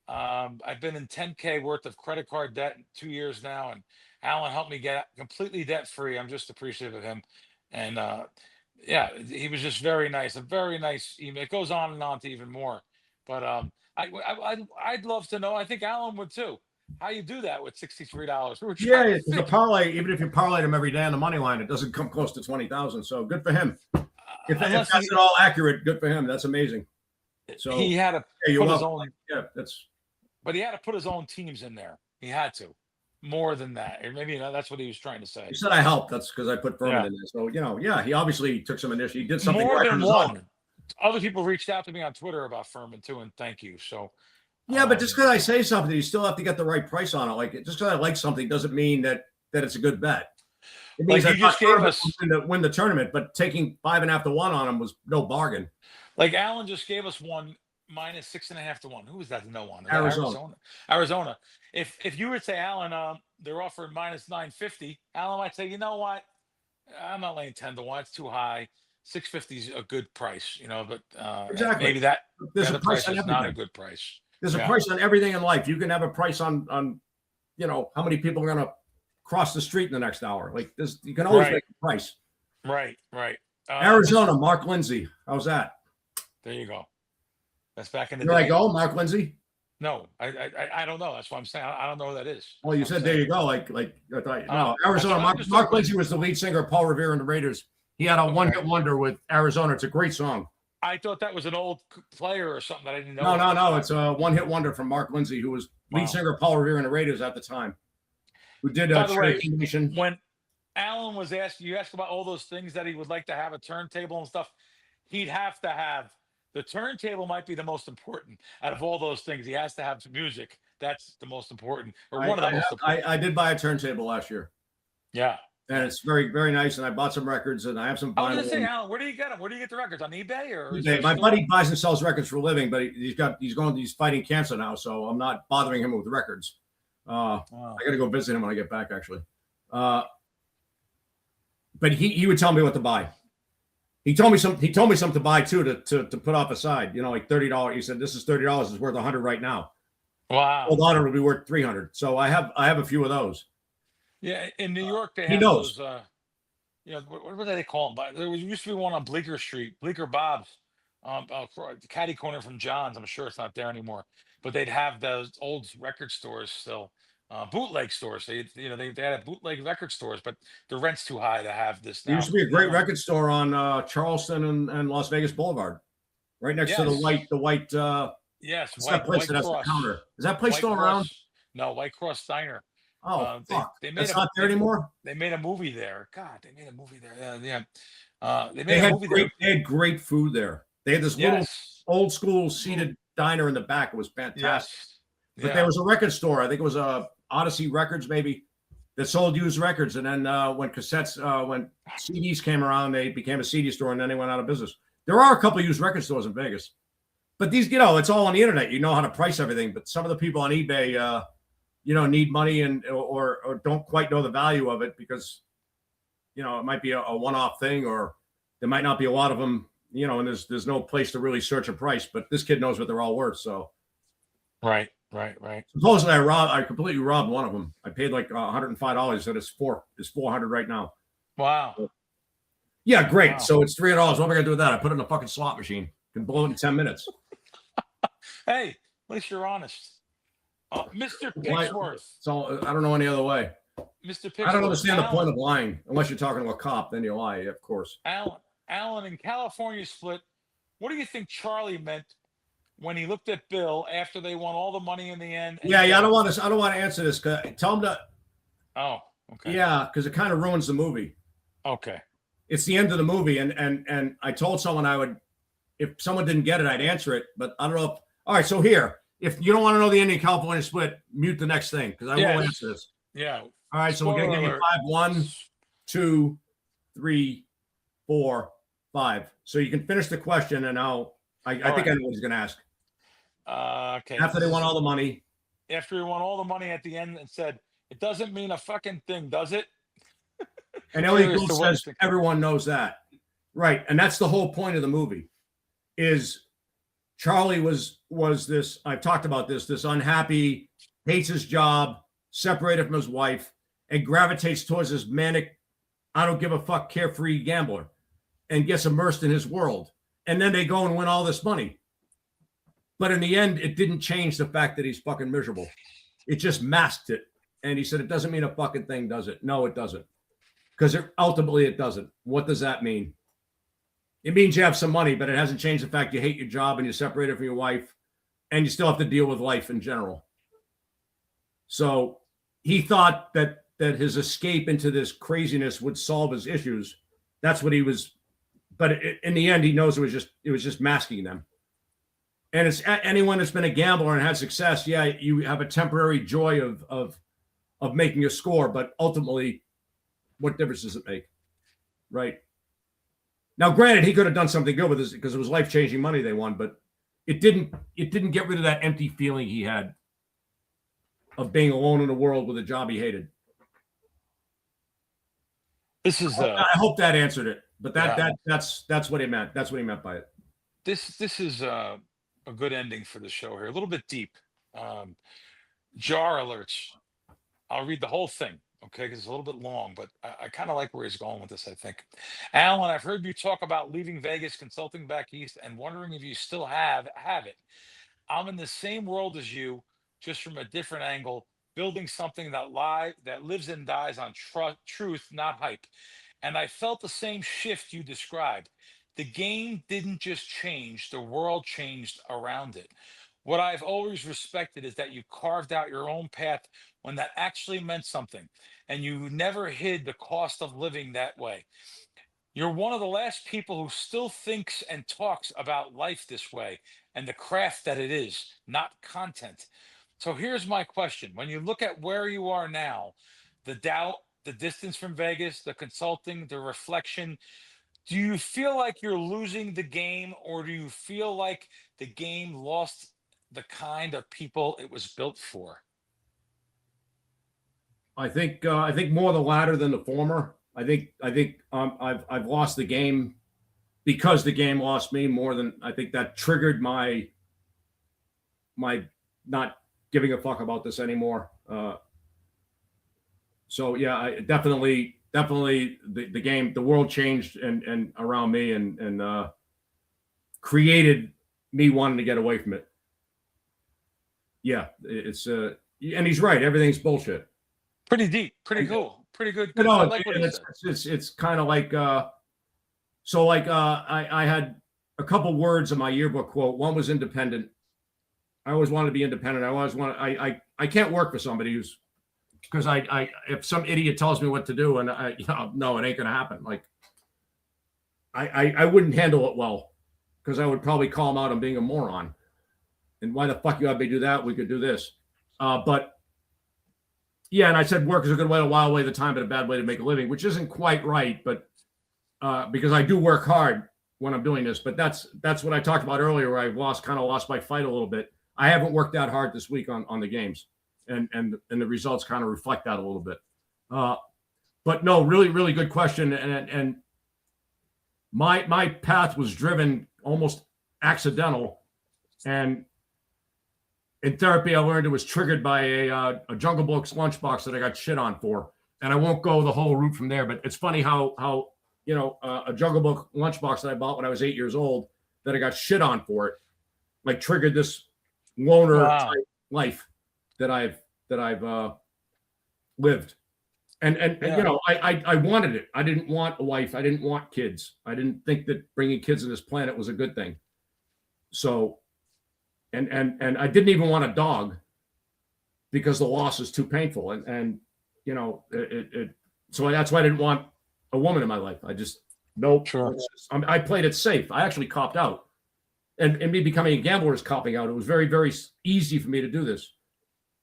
I've been in 10K worth of credit card debt in 2 years now, and Allan helped me get completely debt free. I'm just appreciative of him, and yeah, he was just very nice. A very nice email. It goes on and on to even more, but I'd love to know. I think Allan would too. How you do that with $63? Yeah, it's a parlay. Even if you parlay them every day on the money line, it doesn't come close to 20,000. So good for him. If that's at all accurate, good for him. That's amazing. So he had to put his own. Yeah, but he had to put his own teams in there. He had to. More than that, or maybe that's what he was trying to say. He said I helped. That's because I put Furman in there. So he obviously took some initiative. He did something more right than on his one. own. Other people reached out to me on Twitter about Furman too, and thank you. So. Yeah, but just because I say something, you still have to get the right price on it. Like, just because I like something doesn't mean that it's a good bet. It means like you just gave us win the tournament, but taking 5.5 to 1 on them was no bargain. Like Allan just gave us one minus 6.5 to 1. Who was that? No one. Arizona. If you would say Allan, they're offering minus 950. Allan might say, you know what? I'm not laying 10 to 1. It's too high. 650 is a good price, but exactly. Maybe that there's a price is not a good price. There's a price on everything in life. You can have a price on how many people are going to cross the street in the next hour. Like this, you can always make a price. Right. Arizona, Mark Lindsay. How's that? There you go. That's back in the day. There I go, Mark Lindsay. No, I don't know. That's what I'm saying. I don't know who that is. Well, you said there you go. Like I thought. No, Arizona. Mark Lindsay was the lead singer of Paul Revere and the Raiders. He had a one-hit wonder with Arizona. It's a great song. I thought that was an old player or something that I didn't know. No. It's a one-hit wonder from Mark Lindsay, who was lead singer of Paul Revere and the Raiders at the time. Who did By the way, when Allan was asked, you asked about all those things that he would like to have, a turntable and stuff. He'd have to have the turntable. Might be the most important out of all those things. He has to have some music. That's the most important, or one of the most important. I did buy a turntable last year. Yeah. And it's very, very nice. And I bought some records, and I have some vinyl. I was going to say, Allan, where do you get them? Where do you get the records? On eBay or? eBay. My buddy buys and sells records for a living, but he's fighting cancer now, so I'm not bothering him with records. I got to go visit him when I get back, actually. But he would tell me what to buy. He told me something to buy too to put off aside. Like $30. He said this is $30. It's worth $100 right now. Wow. Hold on, it'll be worth $300. So I have a few of those. Yeah, in New York they have those. What do they call them? There used to be one on Bleecker Street, Bleecker Bob's, caddy corner from John's. I'm sure it's not there anymore, but they'd have those old record stores still, bootleg stores. They had bootleg record stores, but the rent's too high to have this. There used to be a great record store on Charleston and Las Vegas Boulevard, right next to the white. Yes, that place that has the counter. Is that place still around? No, White Cross Diner. Oh, fuck. It's not there anymore? They made a movie there. God, they made a movie there. Yeah. They had great food there. They had this little old school seated diner in the back. It was fantastic. Yes. But there was a record store. I think it was Odyssey Records, maybe, that sold used records. And then when CDs came around, they became a CD store, and then they went out of business. There are a couple of used record stores in Vegas, but these, it's all on the internet. You know how to price everything. But some of the people on eBay, need money or don't quite know the value of it because, it might be a one-off thing, or there might not be a lot of them, and there's no place to really search a price. But this kid knows what they're all worth. So, right. Supposedly I completely robbed one of them. I paid like $105. Said it's $400 right now. Wow. So, yeah, great. Wow. So it's $300. What am I gonna do with that? I put it in a fucking slot machine. Can blow it in 10 minutes. Hey, at least you're honest. Mr. Pixworth. So I don't know any other way. Mr. Pixworth. I don't understand the point of lying unless you're talking to a cop. Then you lie, of course. Allan, in California split, what do you think Charlie meant when he looked at Bill after they won all the money in the end? Yeah. I don't want to answer this. Tell him to. Oh, okay. Yeah, because it kind of ruins the movie. Okay. It's the end of the movie, and I told someone I would, if someone didn't get it, I'd answer it. But I don't know. All right, so here, if you don't want to know the ending of California split, mute the next thing because I won't answer this. Yeah. All right, so we're gonna give you 5, 1, 2, 3, 4, 5. So you can finish the question, and I think I know what he's gonna ask. Okay. After they won all the money. After he won all the money at the end and said, "It doesn't mean a fucking thing, does it?" And Ellie Gould says, "Everyone knows that." Right, and that's the whole point of the movie. Is Charlie was this, I've talked about this unhappy, hates his job, separated from his wife, and gravitates towards this manic, I don't give a fuck, carefree gambler, and gets immersed in his world. And then they go and win all this money. But in the end, it didn't change the fact that he's fucking miserable. It just masked it. And he said, it doesn't mean a fucking thing, does it? No, it doesn't. Because ultimately it doesn't. What does that mean? It means you have some money, but it hasn't changed the fact you hate your job and you're separated from your wife and you still have to deal with life in general. So he thought that his escape into this craziness would solve his issues. That's what he was. But in the end, he knows it was just masking them. And it's anyone that's been a gambler and had success. Yeah, you have a temporary joy of making a score, but ultimately, what difference does it make? Right. Now, granted, he could have done something good with this because it was life-changing money they won, but it didn't get rid of that empty feeling he had of being alone in the world with a job he hated. This is. I hope that answered it, but that's what he meant. That's what he meant by it. This is a good ending for the show here. A little bit deep. Jar alerts. I'll read the whole thing, okay, because it's a little bit long, but I kind of like where he's going with this, I think. Allan, I've heard you talk about leaving Vegas, consulting back east, and wondering if you still have it. I'm in the same world as you, just from a different angle, building something that lives and dies on truth, not hype. And I felt the same shift you described. The game didn't just change, the world changed around it. What I've always respected is that you carved out your own path when that actually meant something, and you never hid the cost of living that way. You're one of the last people who still thinks and talks about life this way and the craft that it is, not content. So here's my question. When you look at where you are now, the doubt, the distance from Vegas, the consulting, the reflection, do you feel like you're losing the game, or do you feel like the game lost the kind of people it was built for? I think more the latter than the former. I think I've lost the game because the game lost me more than I think that triggered my not giving a fuck about this anymore. So yeah, I definitely the game, the world changed and around me and created me wanting to get away from it. Yeah, it's and he's right. Everything's bullshit. Pretty deep, pretty cool, pretty good. You know, I like what it's kind of like so like I had a couple words in my yearbook quote. One was independent. I always wanted to be independent. I can't work for somebody who's, because I if some idiot tells me what to do and no, it ain't gonna happen. Like I wouldn't handle it well because I would probably call him out on being a moron. And why the fuck you have me do that? We could do this. But Yeah, and I said work is a good way to while away the time, but a bad way to make a living, which isn't quite right, but because I do work hard when I'm doing this. But that's what I talked about earlier, where I kind of lost my fight a little bit. I haven't worked that hard this week on the games, and the results kind of reflect that a little bit. But no, really, really good question, and my path was driven almost accidental, and in therapy, I learned it was triggered by a Jungle Books lunchbox that I got shit on for, and I won't go the whole route from there. But it's funny how a Jungle Book lunchbox that I bought when I was 8 years old that I got shit on for it, like triggered this loner type life that I've lived, and I wanted it. I didn't want a wife. I didn't want kids. I didn't think that bringing kids to this planet was a good thing. So. And I didn't even want a dog because the loss is too painful. So that's why I didn't want a woman in my life. I just, nope. Sure. I played it safe. I actually copped out. And me becoming a gambler is copping out. It was very, very easy for me to do this.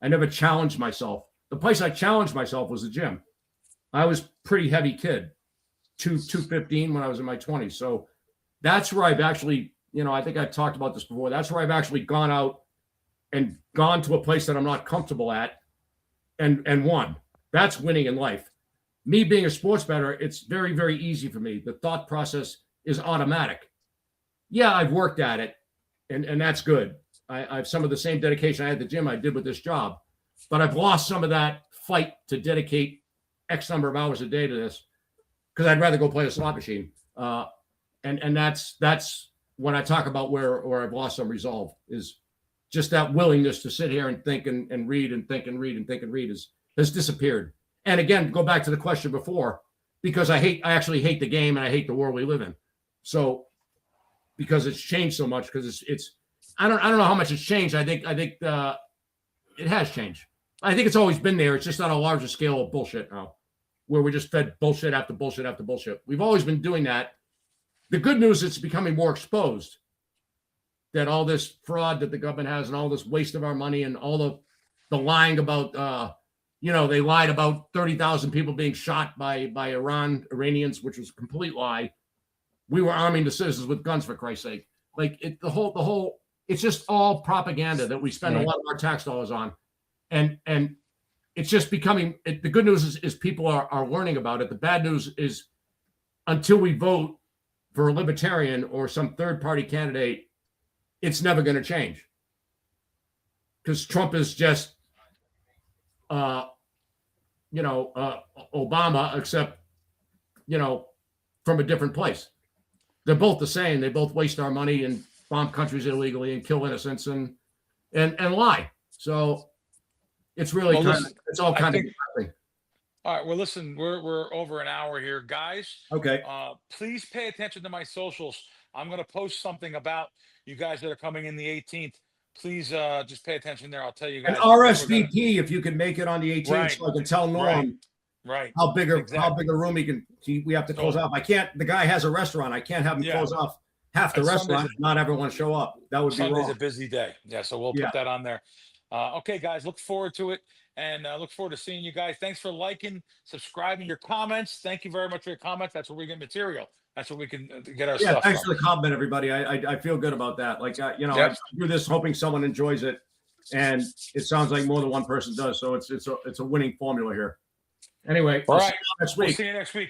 I never challenged myself. The place I challenged myself was the gym. I was a pretty heavy kid, 215 when I was in my 20s. So that's where I've actually, I think I've talked about this before. That's where I've actually gone out and gone to a place that I'm not comfortable at and won. That's winning in life. Me being a sports bettor, it's very, very easy for me. The thought process is automatic. Yeah, I've worked at it, and that's good. I have some of the same dedication I had at the gym I did with this job, but I've lost some of that fight to dedicate X number of hours a day to this because I'd rather go play a slot machine. And that's when I talk about where I've lost some resolve, is just that willingness to sit here and think and read and think and read and think and read has disappeared. And again, go back to the question before, because I actually hate the game and I hate the world we live in. So because it's changed so much, because I don't know how much it's changed. I think it has changed. I think it's always been there. It's just on a larger scale of bullshit now, where we're just fed bullshit after bullshit after bullshit. We've always been doing that. The good news is it's becoming more exposed, that all this fraud that the government has and all this waste of our money and all the lying about, they lied about 30,000 people being shot by Iranians, which was a complete lie. We were arming the citizens with guns, for Christ's sake. Like the whole, it's just all propaganda that we spend a lot of our tax dollars on. And it's just becoming, the good news is people are learning about it. The bad news is until we vote for a libertarian or some third-party candidate, it's never going to change. Because Trump is just, Obama, except, from a different place. They're both the same. They both waste our money and bomb countries illegally and kill innocents and lie. So it's really it's all kind of depressing. All right. Well, listen, we're over an hour here, guys. Okay. Please pay attention to my socials. I'm going to post something about you guys that are coming in the 18th. Please just pay attention there. I'll tell you guys. An RSVP if you can make it on the 18th, so I can tell Norm how big a room we have to close off. I can't. The guy has a restaurant. I can't have him close off half the restaurant. Not everyone show up. That would be wrong. Sunday's a busy day. Yeah, so we'll put that on there. Okay, guys, look forward to it. And look forward to seeing you guys. Thanks for liking, subscribing, your comments. Thank you very much for your comments. That's where we get material. That's where we can get our stuff. Yeah, thanks for the comment, everybody. I feel good about that. Like, I do this hoping someone enjoys it, and it sounds like more than one person does. So it's a winning formula here. Anyway, all right. Next week. We'll see you next week.